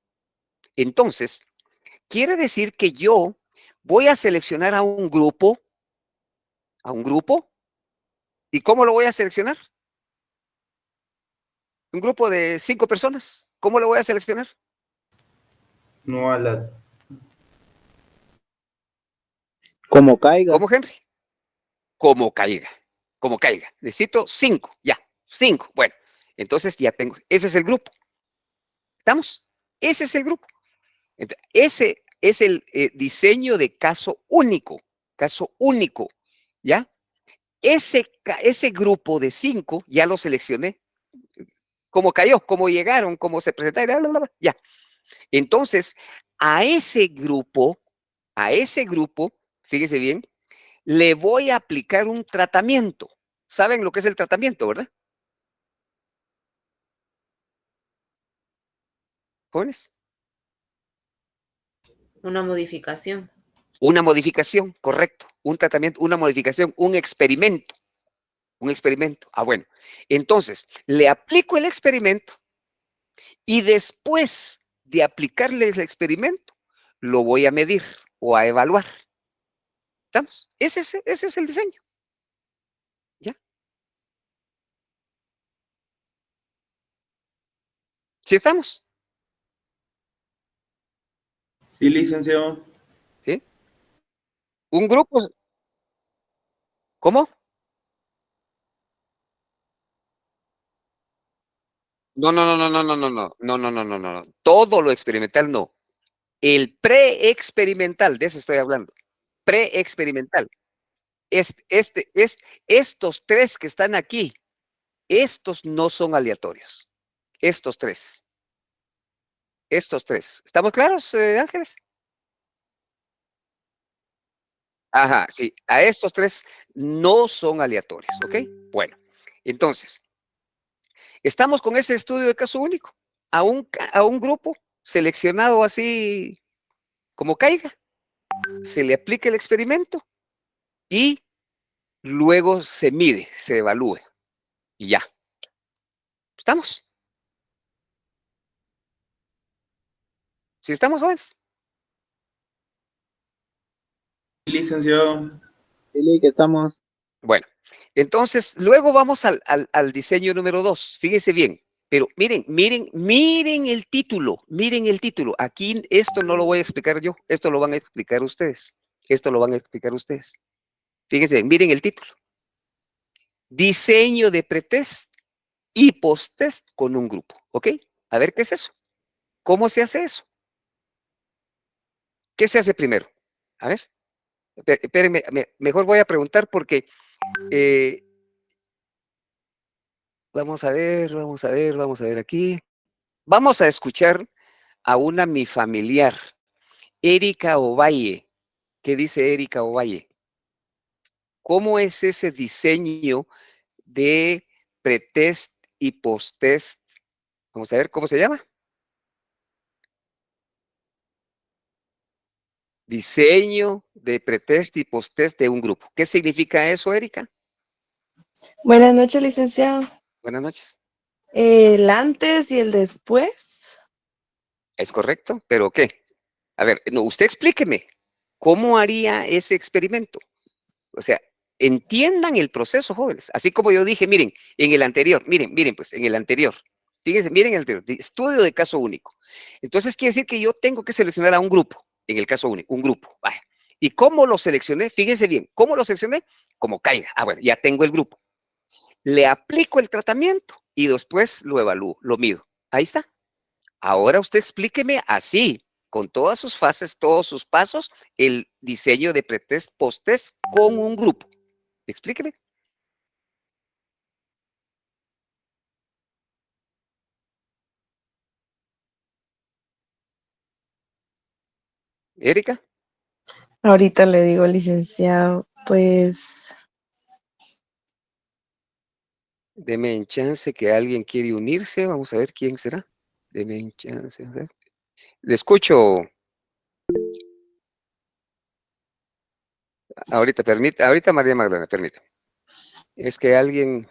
Entonces, quiere decir que yo voy a seleccionar a un grupo. ¿A un grupo? ¿Y cómo lo voy a seleccionar? Un grupo de 5 personas. ¿Cómo lo voy a seleccionar? No a la... Como caiga. ¿Cómo, Henry? Como caiga. Como caiga. Necesito 5. Ya. 5. Bueno, entonces ya tengo. Ese es el grupo. ¿Estamos? Ese es el grupo. Entonces, ese es el diseño de caso único. Caso único. ¿Ya? Ese grupo de 5 ya lo seleccioné. Cómo cayó, cómo llegaron, cómo se presentaron, bla, bla, bla, ya. Entonces, a ese grupo, fíjese bien, le voy a aplicar un tratamiento. ¿Saben lo que es el tratamiento, verdad? Jóvenes. Una modificación. Una modificación, correcto. Un tratamiento, una modificación, un experimento. Un experimento. Ah, bueno. Entonces, le aplico el experimento y después de aplicarle el experimento, lo voy a medir o a evaluar. ¿Estamos? Ese es el diseño. ¿Ya? ¿Sí estamos? Sí, licenciado. ¿Sí? Un grupo, ¿cómo? No, no, no, no, no, no, no, no, no, no, no, no, no, no. Todo lo experimental no. El preexperimental, de eso estoy hablando. Preexperimental. Estos tres que están aquí, estos no son aleatorios. Estos tres. Estos tres. ¿Estamos claros, Ángeles? Ajá, sí. A estos tres no son aleatorios, ¿ok? Bueno, entonces, estamos con ese estudio de caso único. A un grupo seleccionado así como caiga, se le aplica el experimento y luego se mide, se evalúa y ya. ¿Estamos? ¿Sí estamos, jóvenes? Licenciado. Dile que estamos. Bueno, entonces luego vamos al diseño número 2. Fíjense bien, pero miren el título, miren el título. Aquí esto no lo voy a explicar yo, esto lo van a explicar ustedes. Esto lo van a explicar ustedes. Fíjense bien, miren el título. Diseño de pretest y posttest con un grupo, ¿ok? A ver, ¿qué es eso? ¿Cómo se hace eso? ¿Qué se hace primero? A ver, espérenme, mejor voy a preguntar porque vamos a ver, vamos a ver, vamos a ver aquí. Vamos a escuchar a una mi familiar, Erika Ovalle. ¿Qué dice Erika Ovalle? ¿Cómo es ese diseño de pretest y posttest? Vamos a ver, ¿cómo se llama? Diseño de pretest y posttest de un grupo. ¿Qué significa eso, Erika? Buenas noches, licenciado. Buenas noches. El antes y el después. ¿Es correcto? ¿Pero qué? A ver, no, usted explíqueme. ¿Cómo haría ese experimento? O sea, entiendan el proceso, jóvenes. Así como yo dije, miren, en el anterior, miren, pues, en el anterior. Fíjense, miren el anterior, estudio de caso único. Entonces, quiere decir que yo tengo que seleccionar a un grupo, en el caso único, un grupo. Vaya. ¿Y cómo lo seleccioné? Fíjense bien, ¿cómo lo seleccioné? Como caiga. Ah, bueno, ya tengo el grupo. Le aplico el tratamiento y después lo evalúo, lo mido. Ahí está. Ahora usted explíqueme así, con todas sus fases, todos sus pasos, el diseño de pretest, posttest con un grupo. Explíqueme. Erika, Ahorita le digo, licenciado, pues deme en chance que alguien quiere unirse. Vamos a ver quién será. Deme en chance. A ver. Le escucho. Ahorita María Magdalena, permita. Es que alguien,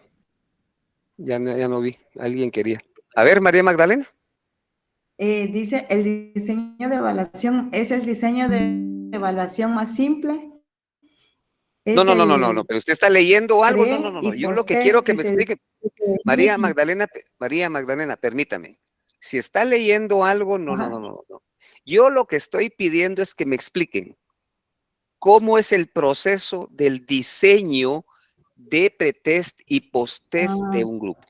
ya no vi, alguien quería. A ver, María Magdalena. Dice, el diseño de evaluación es el diseño de evaluación más simple. No, Es no, no, no, no, no, el pero usted está leyendo algo. No, no, pre no, no. y Yo lo que post-test quiero que que me se explique, María Magdalena, permítame. Si está leyendo algo, no, no, Ajá. no, no, no. Yo lo que estoy pidiendo es que me expliquen cómo es el proceso del diseño de pretest y posttest de un grupo.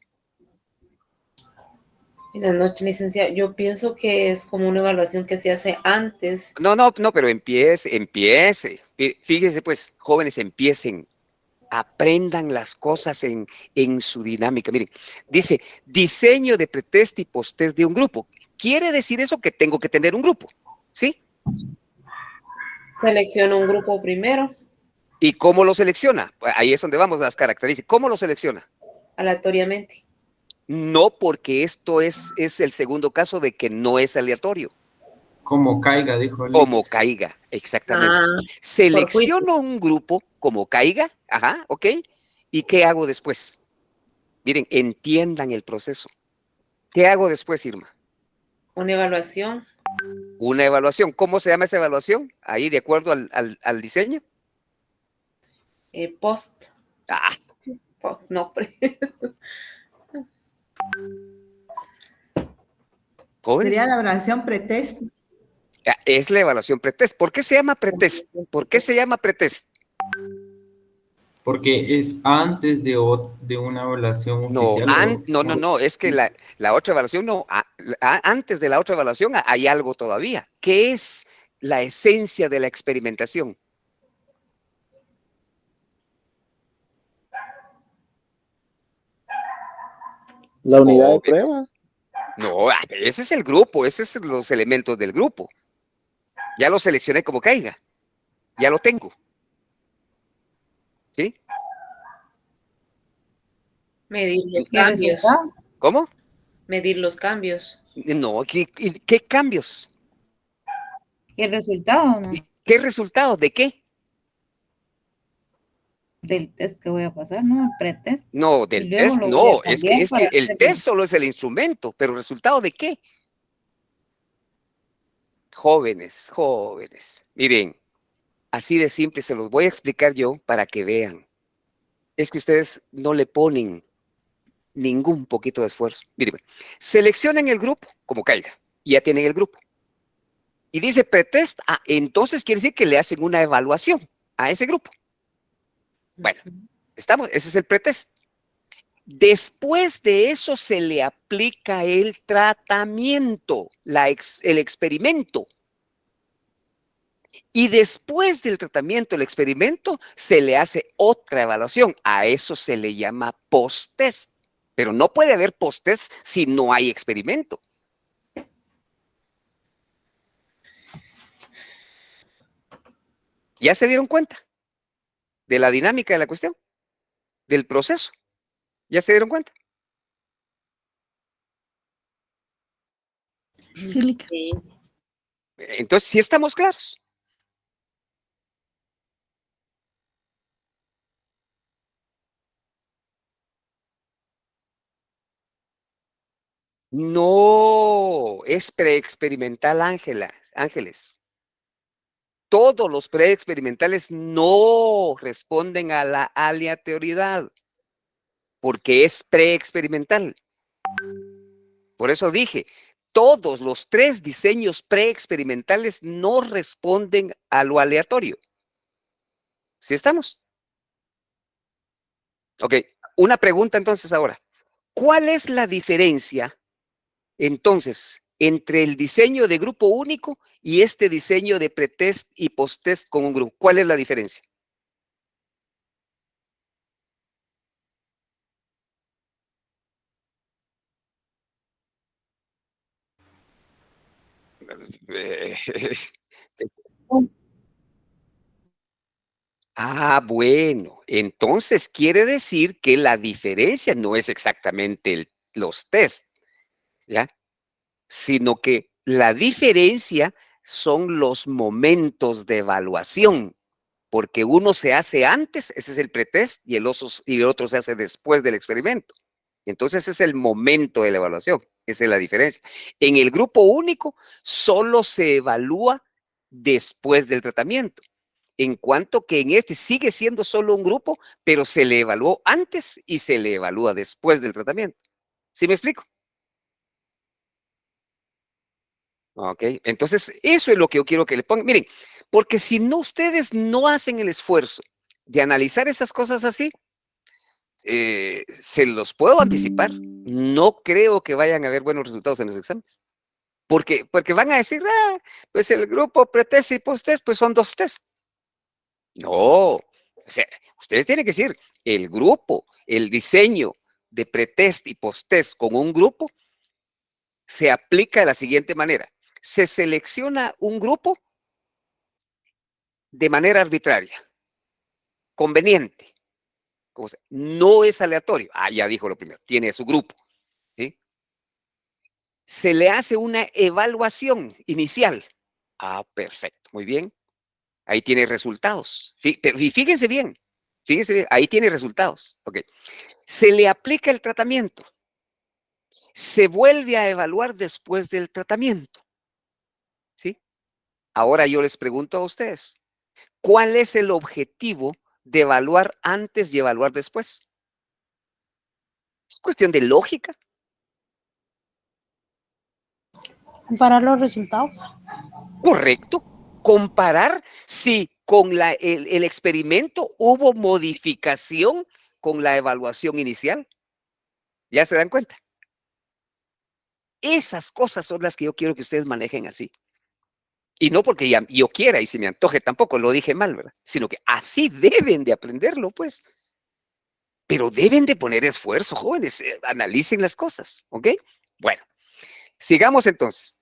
Buenas noches, licenciado. Yo pienso que es como una evaluación que se hace antes. No, pero empiece. Fíjense pues, jóvenes, empiecen. Aprendan las cosas en su dinámica. Miren, dice diseño de pretest y posttest de un grupo. Quiere decir eso que tengo que tener un grupo, ¿sí? Selecciono un grupo primero, ¿Y cómo lo selecciona? Ahí es donde vamos, las características. ¿Cómo lo selecciona? aleatoriamente. No, porque esto es el segundo caso de que no es aleatorio. Como caiga, dijo él. Como caiga, exactamente. Ah, por juicio. Selecciono un grupo como caiga, ajá, ok. ¿Y qué hago después? Miren, entiendan el proceso. ¿Qué hago después, Irma? Una evaluación. Una evaluación. ¿Cómo se llama esa evaluación? Ahí, de acuerdo al diseño. Post. Ah, No, Sería jóvenes. la evaluación pretest. Es la evaluación pretest. ¿Por qué se llama pretest? ¿Por qué se llama pretest? Porque es antes de una evaluación No, oficial. no, es que la otra evaluación no, antes de la otra evaluación hay algo todavía. ¿Qué es la esencia de la experimentación? La unidad de prueba. No, ese es el grupo, esos son los elementos del grupo. Ya lo seleccioné como caiga. Ya lo tengo. ¿Sí? Medir los ¿Qué cambios. resultado? ¿Cómo? Medir los cambios. No, ¿qué cambios? ¿Qué resultado no? ¿Y qué resultados? ¿De qué? Del test que voy a pasar, ¿no? El pretest. No, Y del luego test, lo voy a no, es que cambiar para el hacerlo. test solo es el instrumento, pero ¿resultado de qué? Jóvenes, jóvenes. Miren, así de simple se los voy a explicar yo para que vean. Es que ustedes no le ponen ningún poquito de esfuerzo. Miren, seleccionen el grupo como caiga y ya tienen el grupo. Y dice pretest, entonces quiere decir que le hacen una evaluación a ese grupo. Bueno, ese es el pretest. Después de eso se le aplica el tratamiento, el experimento. Y después del tratamiento, el experimento, se le hace otra evaluación. A eso se le llama post-test. Pero no puede haber post-test si no hay experimento. ¿Ya se dieron cuenta de la dinámica de la cuestión? Del proceso. ¿Ya se dieron cuenta? Sí. Entonces, ¿sí estamos claros? No, es preexperimental, Ángeles. Todos los preexperimentales no responden a la aleatoriedad, porque es preexperimental. Por eso dije, todos los 3 diseños preexperimentales no responden a lo aleatorio. ¿Sí estamos? Ok, una pregunta entonces ahora. ¿Cuál es la diferencia entonces entre el diseño de grupo único y este diseño de pretest y posttest con un grupo? ¿Cuál es la diferencia? Bueno, entonces quiere decir que la diferencia no es exactamente los test, ¿ya? Sino que la diferencia son los momentos de evaluación, porque uno se hace antes, ese es el pretest, y el otro se hace después del experimento. Entonces ese es el momento de la evaluación, esa es la diferencia. En el grupo único solo se evalúa después del tratamiento, en cuanto que en este sigue siendo solo un grupo, pero se le evaluó antes y se le evalúa después del tratamiento. ¿Sí me explico? Ok, entonces eso es lo que yo quiero que le pongan. Miren, porque si no, ustedes no hacen el esfuerzo de analizar esas cosas así, se los puedo anticipar. No creo que vayan a haber buenos resultados en los exámenes. Porque van a decir, pues el grupo pretest y posttest, pues son 2 test. No, o sea, ustedes tienen que decir, el grupo, el diseño de pretest y posttest con un grupo se aplica de la siguiente manera. Se selecciona un grupo de manera arbitraria, conveniente. No es aleatorio. Ya dijo lo primero, tiene su grupo. ¿Sí? Se le hace una evaluación inicial. Perfecto, muy bien. Ahí tiene resultados. Y fíjense bien, ahí tiene resultados. Ok. Se le aplica el tratamiento. Se vuelve a evaluar después del tratamiento. ¿Sí? Ahora yo les pregunto a ustedes, ¿cuál es el objetivo de evaluar antes y evaluar después? Es cuestión de lógica. Comparar los resultados. Correcto. Comparar si con el experimento hubo modificación con la evaluación inicial. ¿Ya se dan cuenta? Esas cosas son las que yo quiero que ustedes manejen así. Y no porque yo quiera y se me antoje tampoco, lo dije mal, ¿verdad? Sino que así deben de aprenderlo, pues. Pero deben de poner esfuerzo, jóvenes. Analicen las cosas, ¿ok? Bueno, sigamos entonces.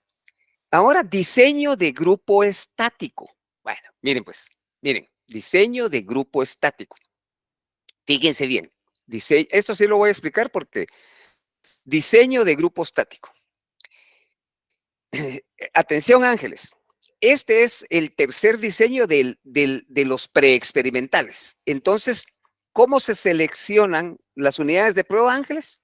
Ahora, diseño de grupo estático. Bueno, miren pues, miren, diseño de grupo estático. Fíjense bien, esto sí lo voy a explicar porque diseño de grupo estático. Atención, ángeles. Este es el tercer diseño de los preexperimentales. Entonces, ¿cómo se seleccionan las unidades de prueba, ángeles?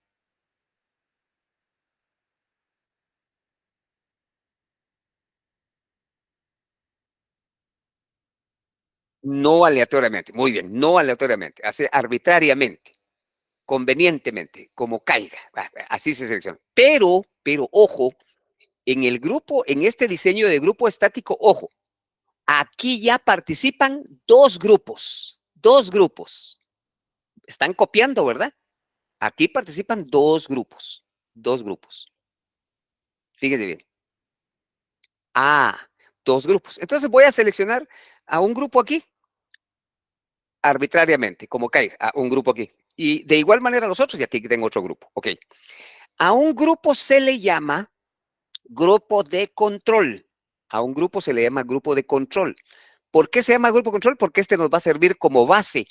No aleatoriamente. Muy bien, no aleatoriamente. Hace arbitrariamente, convenientemente, como caiga. Así se selecciona. Pero, ojo, en el grupo, en este diseño de grupo estático, ojo, aquí ya participan dos grupos. Dos grupos. Están copiando, ¿verdad? Aquí participan dos grupos. Dos grupos. Fíjense bien. Dos grupos. Entonces voy a seleccionar a un grupo aquí, arbitrariamente, como caiga, a un grupo aquí. Y de igual manera los otros, y aquí tengo otro grupo. Ok. A un grupo se le llama grupo de control. A un grupo se le llama grupo de control. ¿Por qué se llama grupo de control? Porque este nos va a servir como base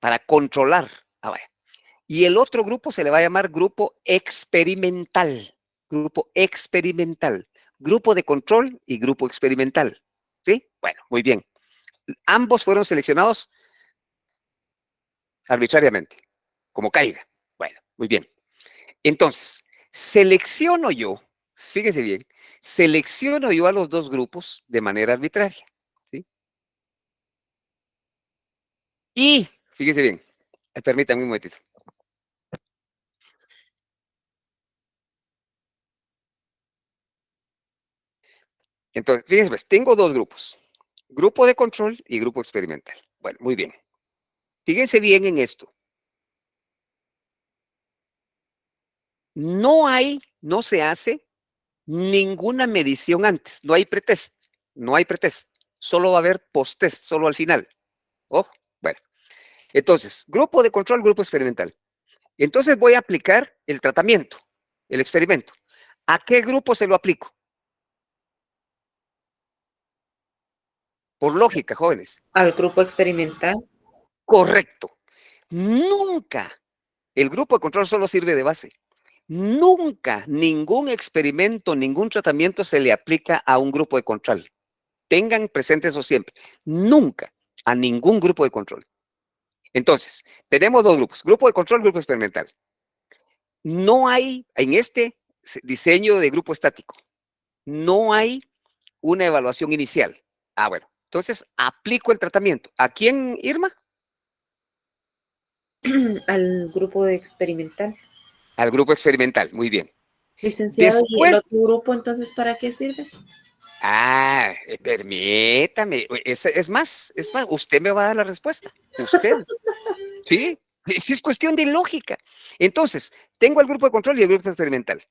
para controlar. Vaya. Y el otro grupo se le va a llamar grupo experimental. Grupo experimental. Grupo de control y grupo experimental. ¿Sí? Bueno, muy bien. Ambos fueron seleccionados arbitrariamente, como caiga. Bueno, muy bien. Entonces, selecciono yo, fíjese bien, selecciono yo a los dos grupos de manera arbitraria. ¿Sí? Y, fíjese bien, permítanme un momentito. Entonces, fíjense, pues, tengo dos grupos. Grupo de control y grupo experimental. Bueno, muy bien. Fíjense bien en esto. No se hace ninguna medición antes. No hay pretest. No hay pretest. Solo va a haber post-test, solo al final. Ojo. Bueno. Entonces, grupo de control, grupo experimental. Entonces voy a aplicar el tratamiento, el experimento. ¿A qué grupo se lo aplico? Por lógica, jóvenes. Al grupo experimental. Correcto. Nunca. El grupo de control solo sirve de base. Nunca ningún experimento, ningún tratamiento se le aplica a un grupo de control. Tengan presente eso siempre. Nunca a ningún grupo de control. Entonces, tenemos dos grupos, grupo de control, grupo experimental. No hay, en este diseño de grupo estático, no hay una evaluación inicial. Bueno, entonces aplico el tratamiento. ¿A quién, Irma? Al grupo experimental. Al grupo experimental, muy bien. Licenciado, ¿y el otro grupo entonces para qué sirve? Permítame. Es más, usted me va a dar la respuesta. Usted. ¿Sí? Sí, es cuestión de lógica. Entonces, tengo el grupo de control y el grupo experimental.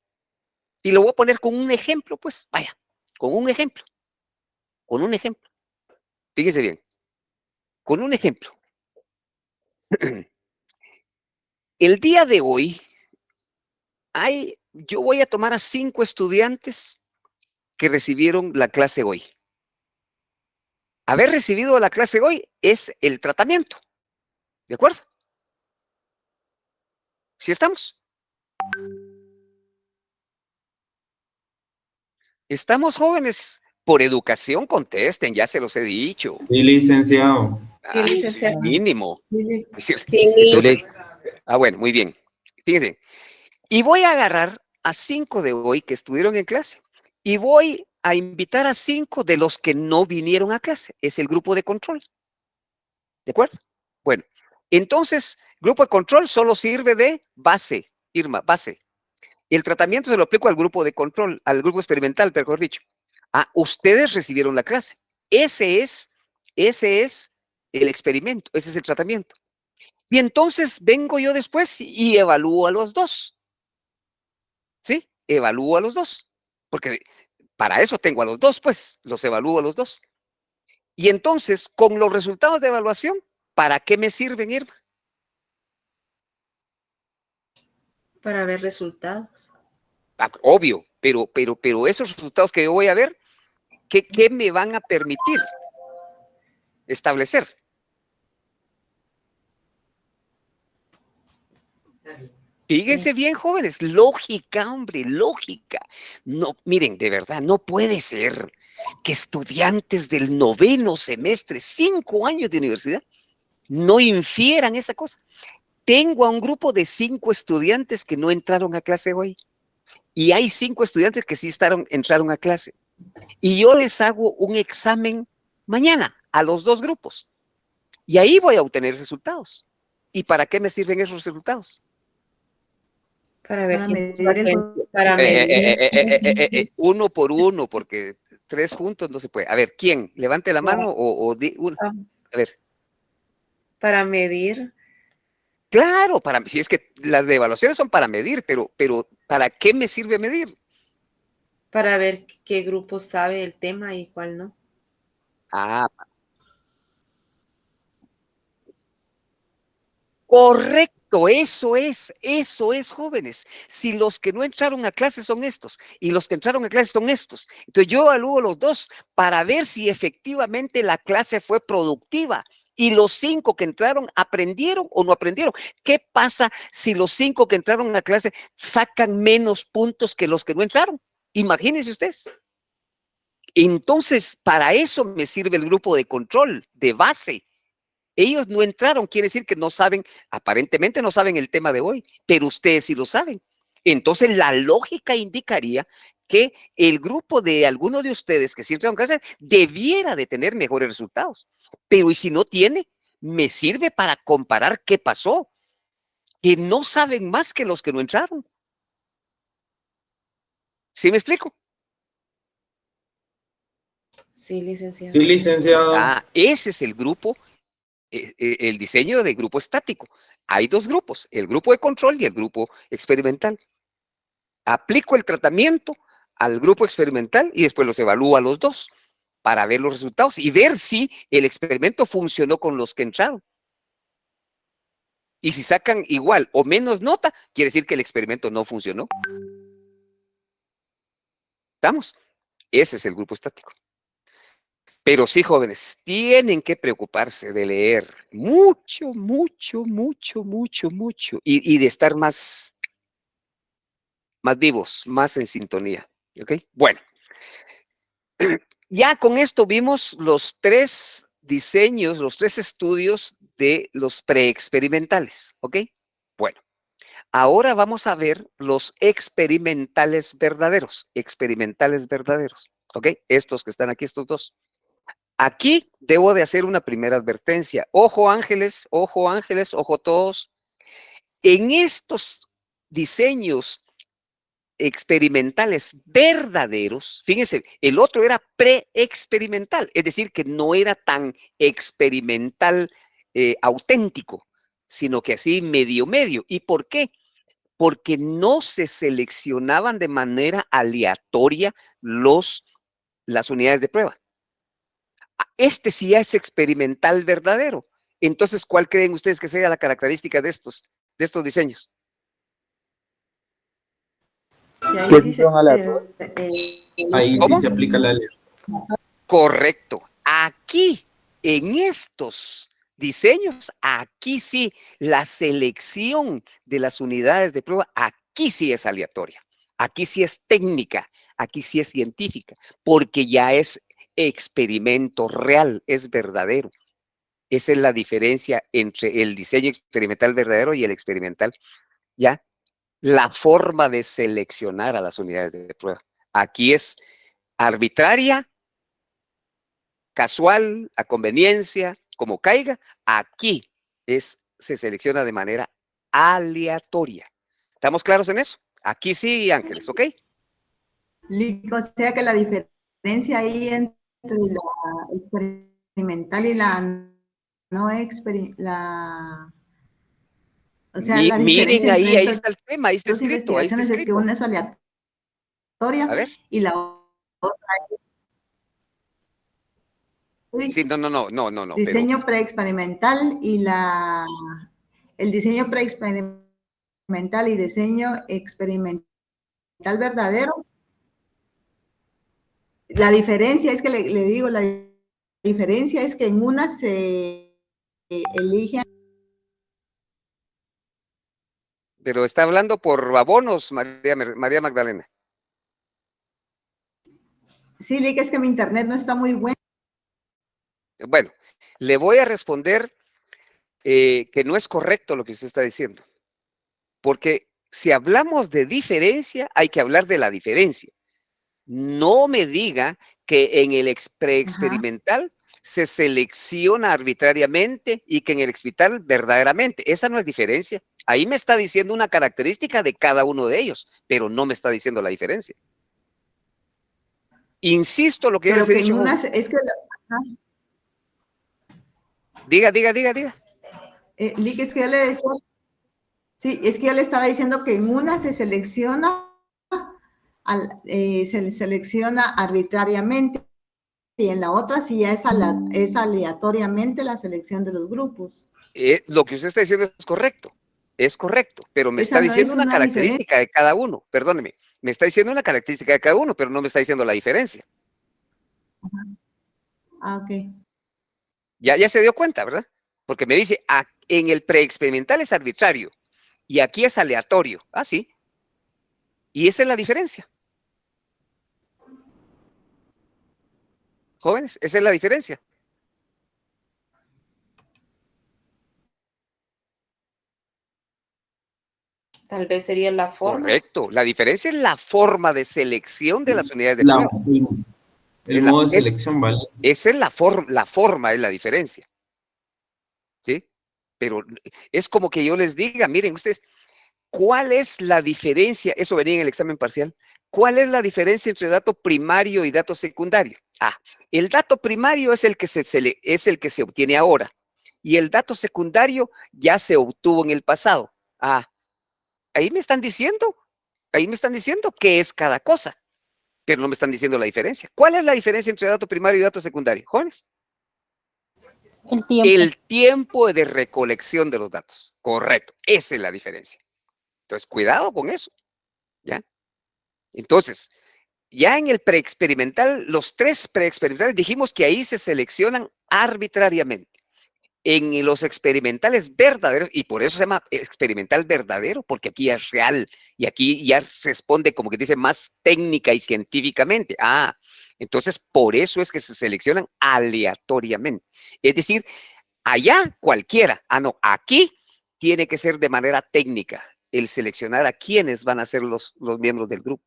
Y lo voy a poner con un ejemplo, pues. Vaya, con un ejemplo. Con un ejemplo. Fíjese bien. Con un ejemplo. El día de hoy, yo voy a tomar a 5 estudiantes que recibieron la clase hoy. Haber recibido la clase hoy es el tratamiento. ¿De acuerdo? ¿Sí estamos? Estamos, jóvenes. Por educación contesten, ya se los he dicho. Sí, licenciado. Sí, licenciado. Mínimo. Sí. Entonces, bueno, muy bien. Fíjense. Y voy a agarrar a 5 de hoy que estuvieron en clase. Y voy a invitar a 5 de los que no vinieron a clase. Es el grupo de control. ¿De acuerdo? Bueno, entonces, grupo de control solo sirve de base, Irma, base. El tratamiento se lo aplico al grupo de control, al grupo experimental, mejor dicho. Ah, ustedes recibieron la clase. Ese es el experimento, ese es el tratamiento. Y entonces vengo yo después y evalúo a los dos. ¿Sí? Evalúo a los dos. Porque para eso tengo a los dos, pues, los evalúo a los dos. Y entonces, con los resultados de evaluación, ¿para qué me sirven, Irma? Para ver resultados. Ah, obvio, pero esos resultados que yo voy a ver, ¿qué me van a permitir establecer? Fíjense bien, jóvenes, lógica, hombre, lógica. No, miren, de verdad, no puede ser que estudiantes del 9º semestre, 5 años de universidad, no infieran esa cosa. Tengo a un grupo de 5 estudiantes que no entraron a clase hoy. Y hay 5 estudiantes que sí entraron a clase. Y yo les hago un examen mañana a los 2 grupos. Y ahí voy a obtener resultados. ¿Y para qué me sirven esos resultados? Para ver Para quién puso medir el atención. Para medir. Uno por uno, porque 3 juntos no se puede. A ver, ¿quién? Levante la mano o uno. A ver. Para medir. Claro, si es que las de evaluaciones son para medir, pero ¿para qué me sirve medir? Para ver qué grupo sabe el tema y cuál no. Ah, correcto, eso es, jóvenes. Si los que no entraron a clase son estos y los que entraron a clase son estos, entonces yo evalúo los dos para ver si efectivamente la clase fue productiva y los 5 que entraron aprendieron o no aprendieron. ¿Qué pasa si los 5 que entraron a clase sacan menos puntos que los que no entraron? Imagínense ustedes. Entonces, para eso me sirve el grupo de control, de base. Ellos no entraron, quiere decir que no saben, aparentemente no saben el tema de hoy, pero ustedes sí lo saben. Entonces, la lógica indicaría que el grupo de alguno de ustedes que sí entraron a clase debiera de tener mejores resultados. Pero ¿y si no tiene? Me sirve para comparar qué pasó, que no saben más que los que no entraron. ¿Sí me explico? Sí, licenciado. Sí, licenciado. Ah, ese es el grupo, el diseño de grupo estático. Hay 2 grupos, el grupo de control y el grupo experimental. Aplico el tratamiento al grupo experimental y después los evalúo a los 2 para ver los resultados y ver si el experimento funcionó con los que entraron. Y si sacan igual o menos nota, quiere decir que el experimento no funcionó. ¿Estamos? Ese es el grupo estático. Pero sí, jóvenes, tienen que preocuparse de leer mucho, mucho, mucho, mucho, mucho y de estar más vivos, más en sintonía. ¿Ok? Bueno, ya con esto vimos los 3 diseños, los 3 estudios de los preexperimentales. ¿Ok? Bueno, ahora vamos a ver los experimentales verdaderos. Experimentales verdaderos. ¿Ok? Estos que están aquí, estos 2. Aquí debo de hacer una primera advertencia. Ojo ángeles, ojo todos. En estos diseños experimentales verdaderos, fíjense, el otro era preexperimental, es decir, que no era tan experimental auténtico, sino que así medio. ¿Y por qué? Porque no se seleccionaban de manera aleatoria las unidades de prueba. Este sí es experimental verdadero. Entonces, ¿cuál creen ustedes que sea la característica de estos diseños? Que sí son aleatorios. Ahí sí ¿Cómo? se aplica la ley. Correcto. Aquí, en estos diseños, aquí sí, la selección de las unidades de prueba, aquí sí es aleatoria. Aquí sí es técnica, aquí sí es científica, porque ya es experimento real, es verdadero. Esa es la diferencia entre el diseño experimental verdadero y el experimental, ¿ya? La forma de seleccionar a las unidades de prueba. Aquí es arbitraria, casual, a conveniencia, como caiga. Aquí se selecciona de manera aleatoria. ¿Estamos claros en eso? Aquí sí, Ángeles, ¿ok? O sea que la diferencia diferencia ahí entre la experimental y la no experimental, o sea, la Miren diferencia entre ahí, ahí estas está el tema, ahí está dos escrito, ahí está investigaciones es que escrito. una es A aleatoria ver. y la otra Sí, es no, pero diseño preexperimental y el diseño preexperimental y diseño experimental verdadero. La diferencia es que le digo, la diferencia es que en una se elige. está hablando por abonos, María Magdalena. Sí, le es que mi internet no está muy bueno. Bueno, le voy a responder que no es correcto lo que usted está diciendo, porque si hablamos de diferencia, hay que hablar de la diferencia. No me diga que en el preexperimental se selecciona arbitrariamente y que en el experimental verdaderamente. Esa no es diferencia. Ahí me está diciendo una característica de cada uno de ellos, pero no me está diciendo la diferencia. Insisto lo que yo les Pero he que en dicho, una jóvenes. es que Diga. Lick, es que yo le decía, sí, es que yo le estaba diciendo que en una se selecciona se selecciona arbitrariamente y en la otra sí ya es aleatoriamente la selección de los grupos. Lo que usted está diciendo es correcto, pero me está Esa no diciendo es una una diferencia. característica de cada uno, perdóneme, me está diciendo una característica de cada uno, pero no me está diciendo la diferencia. Ah, ok. Ya se dio cuenta, ¿verdad? Porque me dice, en el preexperimental es arbitrario y aquí es aleatorio. Ah, sí. Y esa es la diferencia. Jóvenes, esa es la diferencia. Tal vez sería la forma. Correcto. La diferencia es la forma de selección de las unidades de La, prueba. el modo de selección, ¿vale? Esa es la forma, es la diferencia. ¿Sí? Pero es como que yo les diga, miren ustedes, ¿cuál es la diferencia? Eso venía en el examen parcial. ¿Cuál es la diferencia entre dato primario y dato secundario? El dato primario es el que es el que se obtiene ahora y el dato secundario ya se obtuvo en el pasado. Ahí ahí me están diciendo qué es cada cosa, pero no me están diciendo la diferencia. ¿Cuál es la diferencia entre dato primario y dato secundario, jóvenes? El tiempo. El tiempo de recolección de los datos. Correcto, esa es la diferencia. Entonces, cuidado con eso, ¿ya? Entonces, ya en el preexperimental, los 3 preexperimentales dijimos que ahí se seleccionan arbitrariamente. En los experimentales verdaderos, y por eso se llama experimental verdadero, porque aquí es real y aquí ya responde, como que dice, más técnica y científicamente. Entonces por eso es que se seleccionan aleatoriamente. Es decir, allá cualquiera. No, aquí tiene que ser de manera técnica el seleccionar a quiénes van a ser los miembros del grupo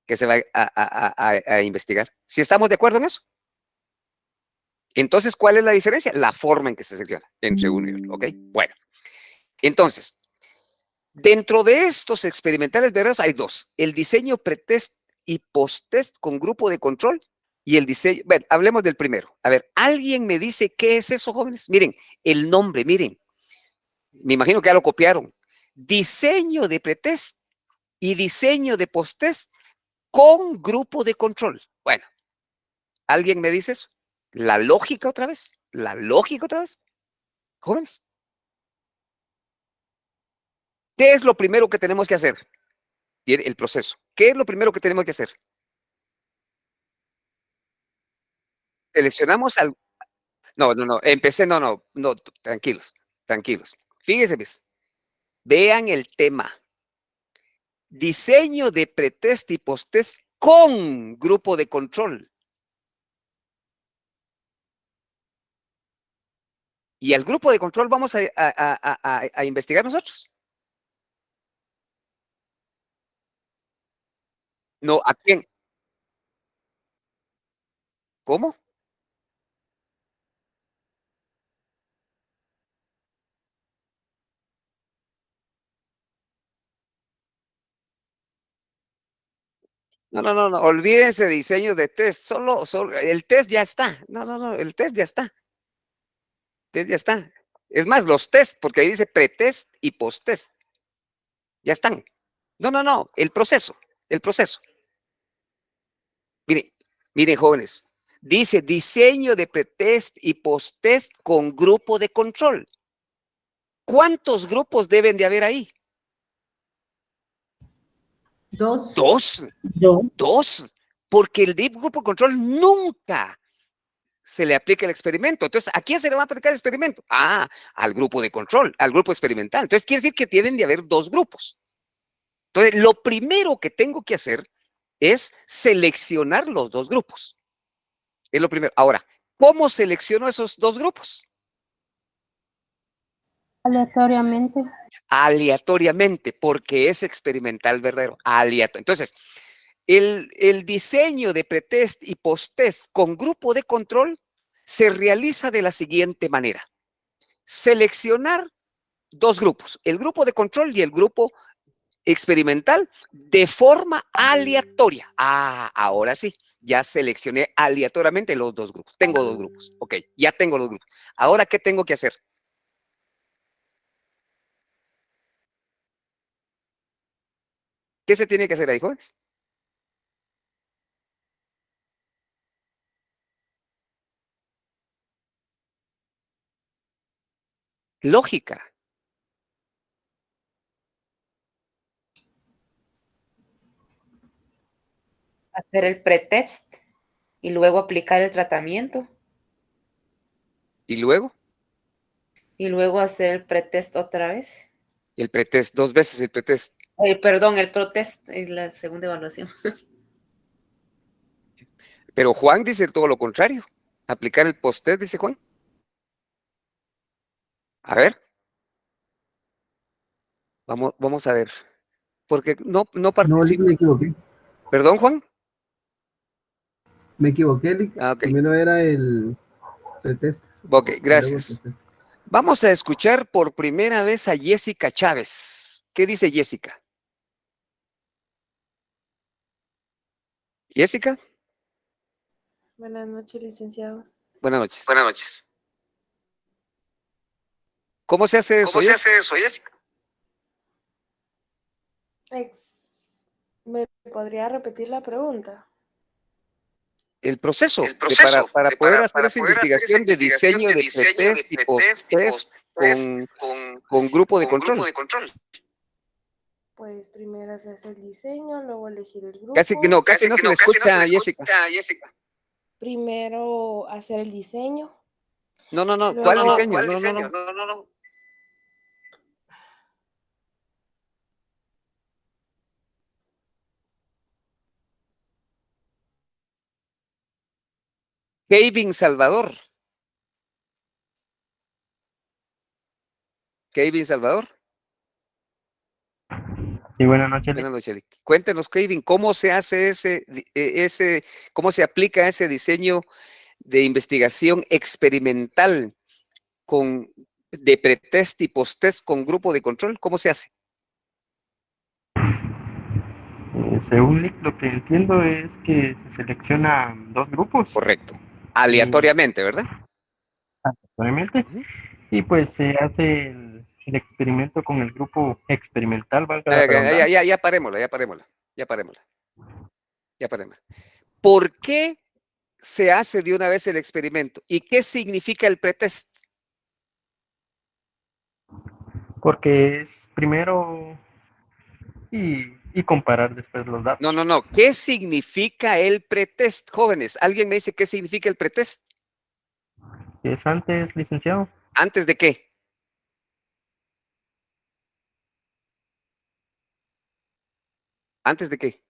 que se va a investigar. ¿Sí estamos de acuerdo en eso? Entonces, ¿cuál es la diferencia? La forma en que se selecciona entre uno y otro, ¿ok? Bueno, entonces, dentro de estos experimentales verdaderos hay dos, el diseño pretest y posttest con grupo de control y el diseño, bueno, hablemos del primero. A ver, ¿alguien me dice qué es eso, jóvenes? Miren, el nombre, miren, me imagino que ya lo copiaron. Diseño de pretest y diseño de posttest con grupo de control. Bueno, ¿alguien me dice eso? ¿La lógica otra vez? ¿La lógica otra vez? Jóvenes. ¿Qué es lo primero que tenemos que hacer? El proceso. ¿Qué es lo primero que tenemos que hacer? Seleccionamos al... No, empecé, no, tranquilos. Fíjense, pues, vean el tema. Diseño de pretest y posttest con grupo de control. Y al grupo de control vamos a investigar nosotros. No, ¿a quién? ¿Cómo? No, olvídense de diseño de test, solo el test ya está. No, el test ya está. El test ya está. Es más, los test, porque ahí dice pretest y posttest. Ya están. No, el proceso. Miren, jóvenes, dice diseño de pretest y posttest con grupo de control. ¿Cuántos grupos deben de haber ahí? Dos. Dos, porque el deep grupo control nunca se le aplica el experimento. Entonces, ¿a quién se le va a aplicar el experimento? Al grupo de control, al grupo experimental. Entonces, quiere decir que tienen de haber dos grupos. Entonces, lo primero que tengo que hacer es seleccionar los dos grupos. Es lo primero. Ahora, ¿cómo selecciono esos dos grupos? Aleatoriamente. Aleatoriamente, porque es experimental verdadero. Aleatorio. Entonces, el diseño de pretest y posttest con grupo de control se realiza de la siguiente manera. Seleccionar dos grupos, el grupo de control y el grupo experimental, de forma aleatoria. Ahora sí, ya seleccioné aleatoriamente los dos grupos. Tengo dos grupos. Ok, ya tengo los grupos. Ahora, ¿qué tengo que hacer? ¿Qué se tiene que hacer ahí, jóvenes? Lógica. Hacer el pretest y luego aplicar el tratamiento. ¿Y luego? Y luego hacer el pretest otra vez. El pretest, 2 veces el pretest. Perdón, el protest es la segunda evaluación. Pero Juan dice todo lo contrario. Aplicar el posttest, dice Juan. A ver. Vamos a ver. Porque no participa. Me equivoqué. ¿Perdón, Juan? Me equivoqué, Lick. Ok. Primero era el pretest. Ok, gracias. Vamos a escuchar por primera vez a Jessica Chávez. ¿Qué dice Jessica? ¿Jessica? Buenas noches, licenciado. Buenas noches. Buenas noches. ¿Cómo se hace eso, Jessica? ¿Me podría repetir la pregunta? El proceso, para poder hacer esa investigación de diseño de pretest y posttest con grupo de control. Pues primero se hace el diseño, luego elegir el grupo. Casi no se le escucha a Jessica. Primero hacer el diseño. No. Luego, ¿Cuál diseño? No. Kevin Salvador. Sí, buenas noches. Buenas noches. Cuéntenos, Kevin, ¿cómo se hace cómo se aplica ese diseño de investigación experimental de pretest y posttest con grupo de control? ¿Cómo se hace? Según lo que entiendo es que se seleccionan dos grupos. Correcto. Aleatoriamente, ¿verdad? Aleatoriamente. Y pues se hace el experimento con el grupo experimental, valga la redundancia. Ya parémosla. ¿Por qué se hace de una vez el experimento? ¿Y qué significa el pretest? Porque es primero y comparar después los datos. No. ¿Qué significa el pretest, jóvenes? ¿Alguien me dice qué significa el pretest? ¿Es antes, licenciado? ¿Antes de qué? ¿Antes de qué?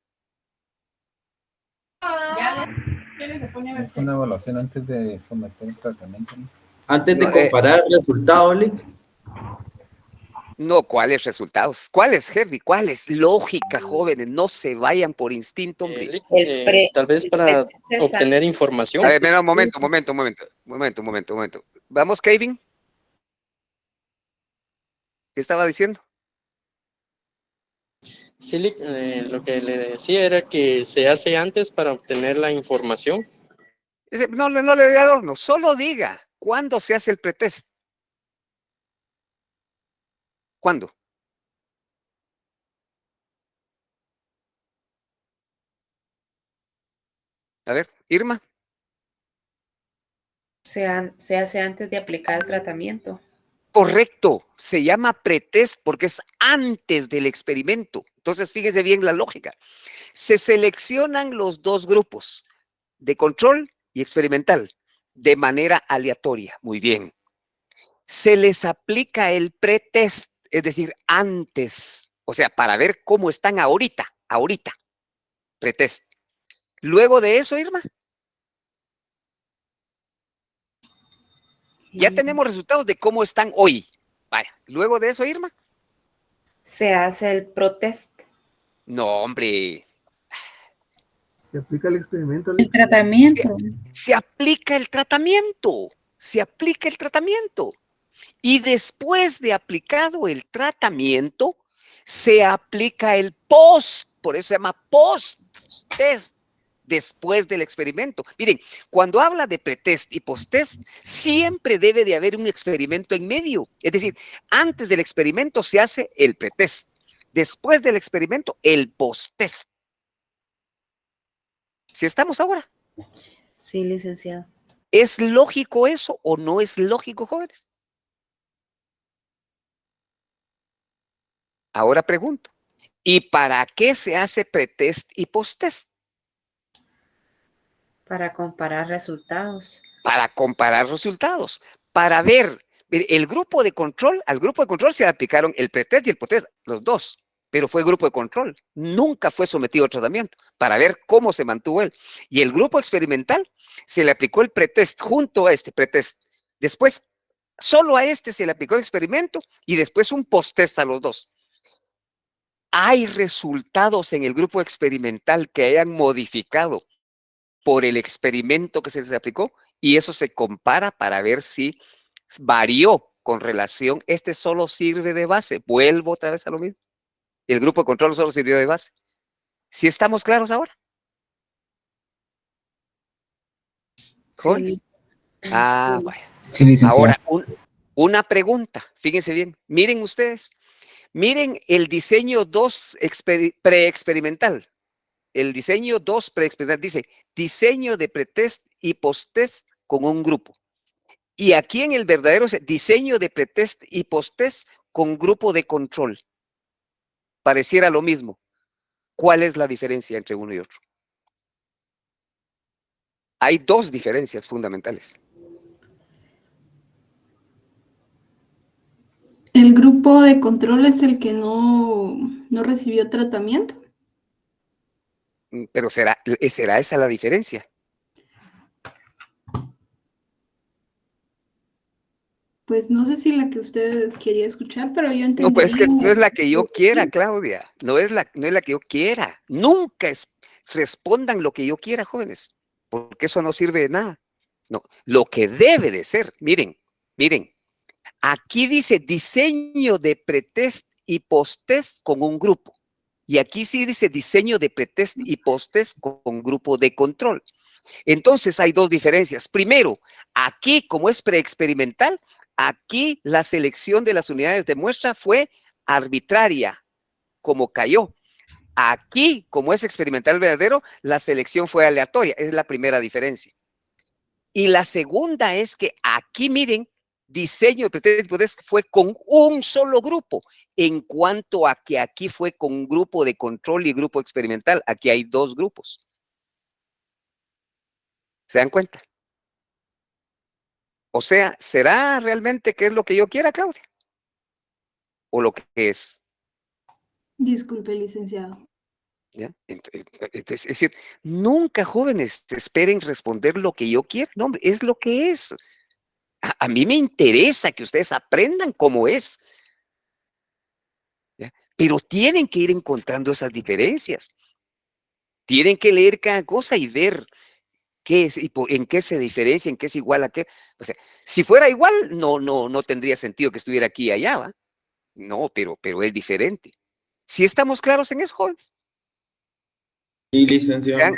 Es una evaluación antes de someter el tratamiento, ¿no? Antes de comparar el resultado, Lick. No, ¿cuáles resultados? ¿Cuáles, Henry? ¿Cuáles? Lógica, jóvenes, no se vayan por instinto, hombre. Tal vez para obtener información. A ver, mira, un momento. ¿Vamos, Kevin? ¿Qué estaba diciendo? Sí, lo que le decía era que se hace antes para obtener la información. No, no le dé adorno, solo diga cuándo se hace el pretest. ¿Cuándo? A ver, Irma. Se hace antes de aplicar el tratamiento. Correcto, se llama pretest porque es antes del experimento. Entonces, fíjese bien la lógica. Se seleccionan los dos grupos, de control y experimental, de manera aleatoria. Muy bien. Se les aplica el pretest, es decir, antes, o sea, para ver cómo están ahorita, pretest. Luego de eso, Irma, ya tenemos resultados de cómo están hoy. Vaya, luego de eso, Irma. Se hace el protest. No, hombre. Se aplica el experimento. El tratamiento. Se aplica el tratamiento. Se aplica el tratamiento. Y después de aplicado el tratamiento, se aplica el post. Por eso se llama post-test. Después del experimento. Miren, cuando habla de pretest y posttest, siempre debe de haber un experimento en medio. Es decir, antes del experimento se hace el pretest. Después del experimento, el posttest. ¿Sí estamos ahora? Sí, licenciado. ¿Es lógico eso o no es lógico, jóvenes? Ahora pregunto, ¿y para qué se hace pretest y posttest? Para comparar resultados. Para comparar resultados, para ver, el grupo de control, al grupo de control se le aplicaron el pretest y el posttest, los dos, pero fue grupo de control, nunca fue sometido a tratamiento, para ver cómo se mantuvo él. Y el grupo experimental se le aplicó el pretest junto a este pretest. Después, solo a este se le aplicó el experimento y después un posttest a los dos. ¿Hay resultados en el grupo experimental que hayan modificado por el experimento que se les aplicó? Y eso se compara para ver si varió con relación. Este solo sirve de base. Vuelvo otra vez a lo mismo. El grupo de control solo sirvió de base. ¿Sí estamos claros ahora? Sí. Ah, Sí. vaya. Sí, licenciado. Ahora, una pregunta. Fíjense bien. Miren ustedes. Miren el diseño 2 preexperimental. El diseño 2 preexperimental dice diseño de pretest y posttest con un grupo. Y aquí en el verdadero diseño de pretest y posttest con grupo de control. Pareciera lo mismo. ¿Cuál es la diferencia entre uno y otro? Hay dos diferencias fundamentales. ¿El grupo de control es el que no recibió tratamiento? Pero ¿será esa la diferencia? Pues no sé si la que usted quería escuchar, pero yo entendería... No, pues es que no es la que yo quiera, Claudia. No es la que yo quiera. Nunca respondan lo que yo quiera, jóvenes, porque eso no sirve de nada. No, lo que debe de ser, miren, aquí dice diseño de pretest y posttest con un grupo. Y aquí sí dice diseño de pretest y posttest con grupo de control. Entonces hay dos diferencias. Primero, aquí como es preexperimental, aquí la selección de las unidades de muestra fue arbitraria, como cayó. Aquí, como es experimental verdadero, la selección fue aleatoria. Es la primera diferencia. Y la segunda es que aquí, miren, diseño de pretest y posttest fue con un solo grupo, en cuanto a que aquí fue con un grupo de control y grupo experimental. Aquí hay dos grupos. ¿Se dan cuenta? O sea, ¿será realmente que es lo que yo quiera, Claudia? ¿O lo que es? Disculpe, licenciado. ¿Ya? Entonces, es decir, nunca, jóvenes, esperen responder lo que yo quiero. No, hombre, es lo que es. A mí me interesa que ustedes aprendan cómo es. ¿Ya? Pero tienen que ir encontrando esas diferencias. Tienen que leer cada cosa y ver qué es y en qué se diferencia, en qué es igual a qué. O sea, si fuera igual, no tendría sentido que estuviera aquí y allá, ¿va? No, pero es diferente. ¿Sí estamos claros en eso, jóvenes? Sí, licenciado.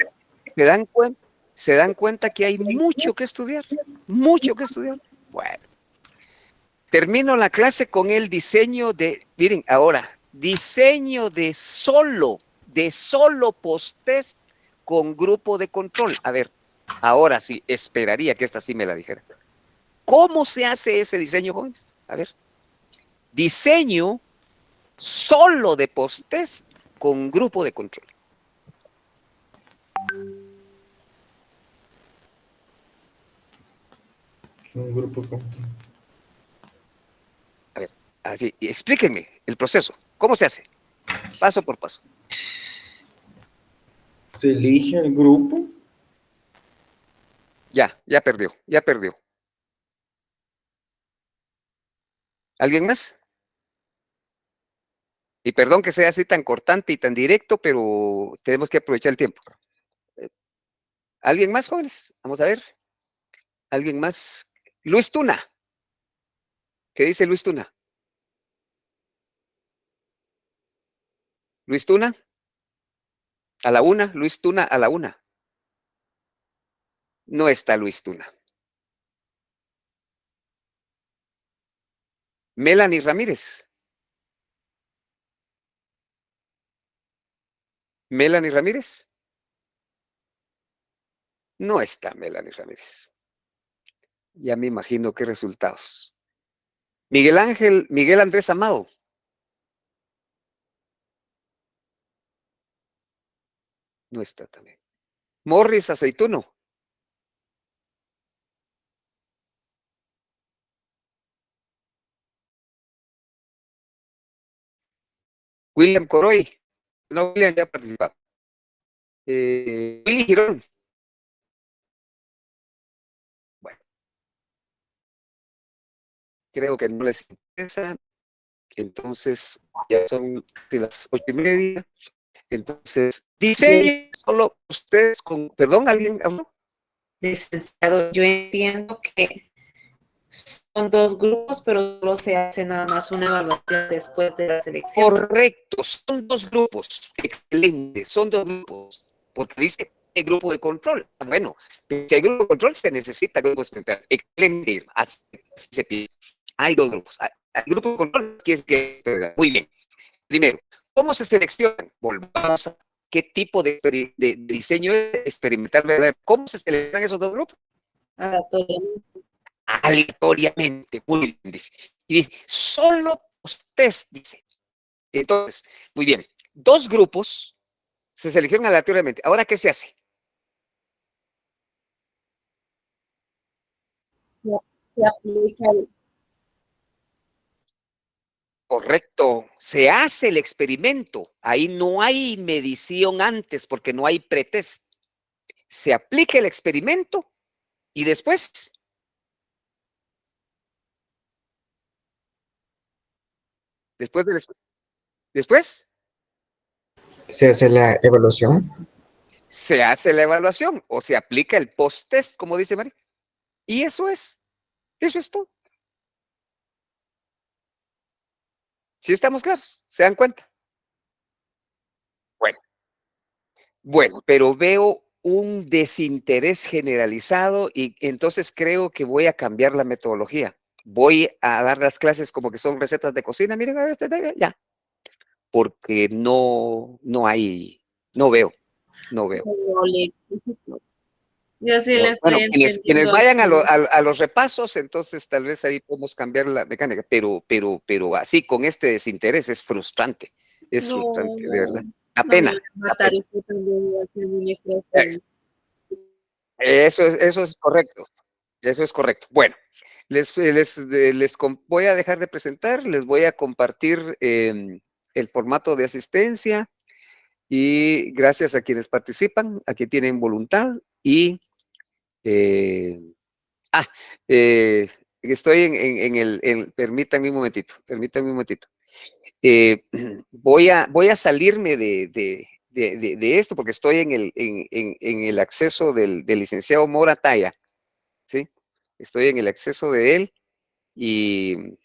¿Se dan cuenta que hay mucho que estudiar? Mucho que estudiar. Bueno. Termino la clase con el diseño de, miren, ahora, diseño de solo post-test con grupo de control. A ver, ahora sí, esperaría que esta sí me la dijera. ¿Cómo se hace ese diseño, jóvenes? A ver. Diseño solo de post-test con grupo de control. Un grupo con... A ver, así, explíquenme el proceso. ¿Cómo se hace? Paso por paso. Se elige el grupo. Ya perdió. ¿Alguien más? Y perdón que sea así tan cortante y tan directo, pero tenemos que aprovechar el tiempo. ¿Alguien más, jóvenes? Vamos a ver. ¿Alguien más? Luis Tuna. ¿Qué dice Luis Tuna? Luis Tuna. A la una. Luis Tuna a la una. No está Luis Tuna. Melanie Ramírez. Melanie Ramírez. No está Melanie Ramírez. Ya me imagino qué resultados. Miguel Andrés Amado. No está también. Morris Aceituno. William Coroy. No, William ya participó. Willy Girón. Bueno. Creo que no les interesa. Entonces, ya son casi las 8:30. Entonces, diseño solo ustedes con... Perdón, ¿alguien habló? Licenciado, yo entiendo que son dos grupos, pero solo se hace nada más una evaluación después de la selección. Correcto, son dos grupos. Excelente, son dos grupos. Porque dice el grupo de control. Bueno, si hay grupo de control, se necesita grupo experimental. Excelente, así se pide. Hay dos grupos. Hay grupo de control, que es que... Muy bien. Primero, ¿cómo se seleccionan? Volvamos a qué tipo de diseño experimental, ¿verdad? ¿Cómo se seleccionan esos dos grupos? Aleatoriamente. Muy bien, dice. Y dice, solo test, dice. Entonces, muy bien. Dos grupos se seleccionan aleatoriamente. ¿Ahora qué se hace? Se aplica el... Correcto. Se hace el experimento. Ahí no hay medición antes porque no hay pretest. Se aplica el experimento y después... Después Se hace la evaluación. se hace la evaluación o se aplica el post-test, como dice María. Y eso es todo. ¿Sí estamos claros? ¿Se dan cuenta? Bueno, pero veo un desinterés generalizado y entonces creo que voy a cambiar la metodología. Voy a dar las clases como que son recetas de cocina, miren, a ver, ya. Porque no veo. Yo sí le Bueno, estoy quienes entendiendo. vayan a los repasos, entonces tal vez ahí podemos cambiar la mecánica, pero así con este desinterés es frustrante, de verdad. Da pena. Eso es correcto. Eso es correcto. Bueno, voy a dejar de presentar, les voy a compartir el formato de asistencia y gracias a quienes participan, a quienes tienen voluntad y estoy permítanme un momentito. Voy a salirme de esto porque estoy en el acceso del licenciado Mora Taya, ¿sí? Estoy en el acceso de él y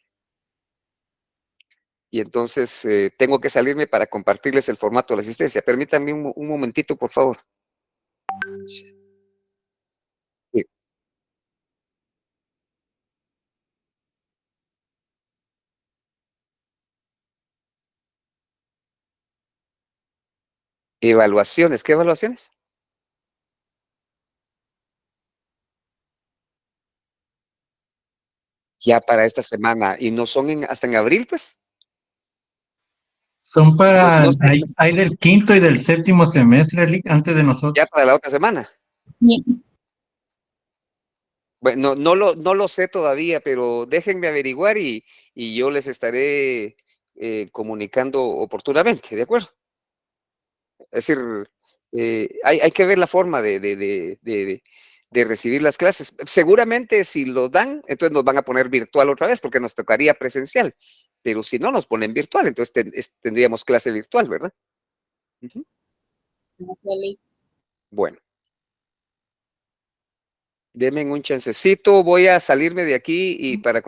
y entonces tengo que salirme para compartirles el formato de la asistencia. Permítanme un momentito, por favor. Sí. Evaluaciones, ¿qué evaluaciones? Ya para esta semana, y no son hasta en abril, pues. Son para, No sé, hay del quinto y del séptimo semestre, Lick, antes de nosotros. ya para la otra semana. Bueno, no lo sé todavía, pero déjenme averiguar y yo les estaré comunicando oportunamente, ¿de acuerdo? Es decir, hay que ver la forma de recibir las clases. Seguramente si lo dan, entonces nos van a poner virtual otra vez, porque nos tocaría presencial. Pero si no nos ponen virtual, entonces tendríamos clase virtual, ¿verdad? Ujú. Bueno, denme un chancecito, voy a salirme de aquí y para...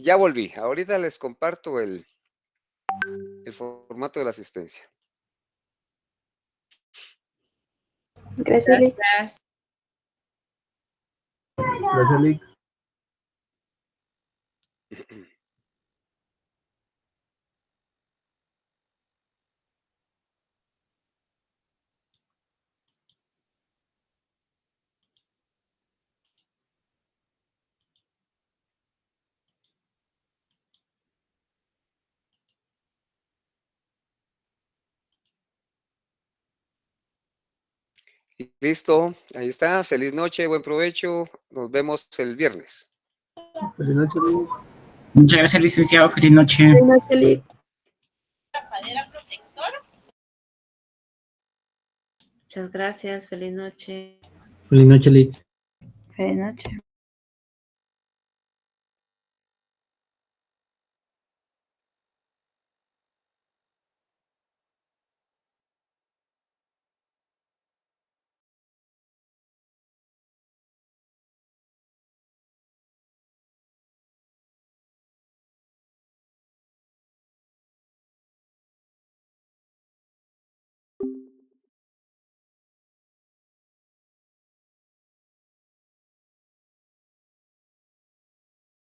Ya volví. Ahorita les comparto el formato de la asistencia. Gracias, Lick. Gracias, Lick. Listo, ahí está. Feliz noche, buen provecho. Nos vemos el viernes. Feliz noche, Lick. Muchas gracias, licenciado. Feliz noche. Feliz noche, Lick. Muchas gracias. Feliz noche. Feliz noche, Lick. Feliz noche.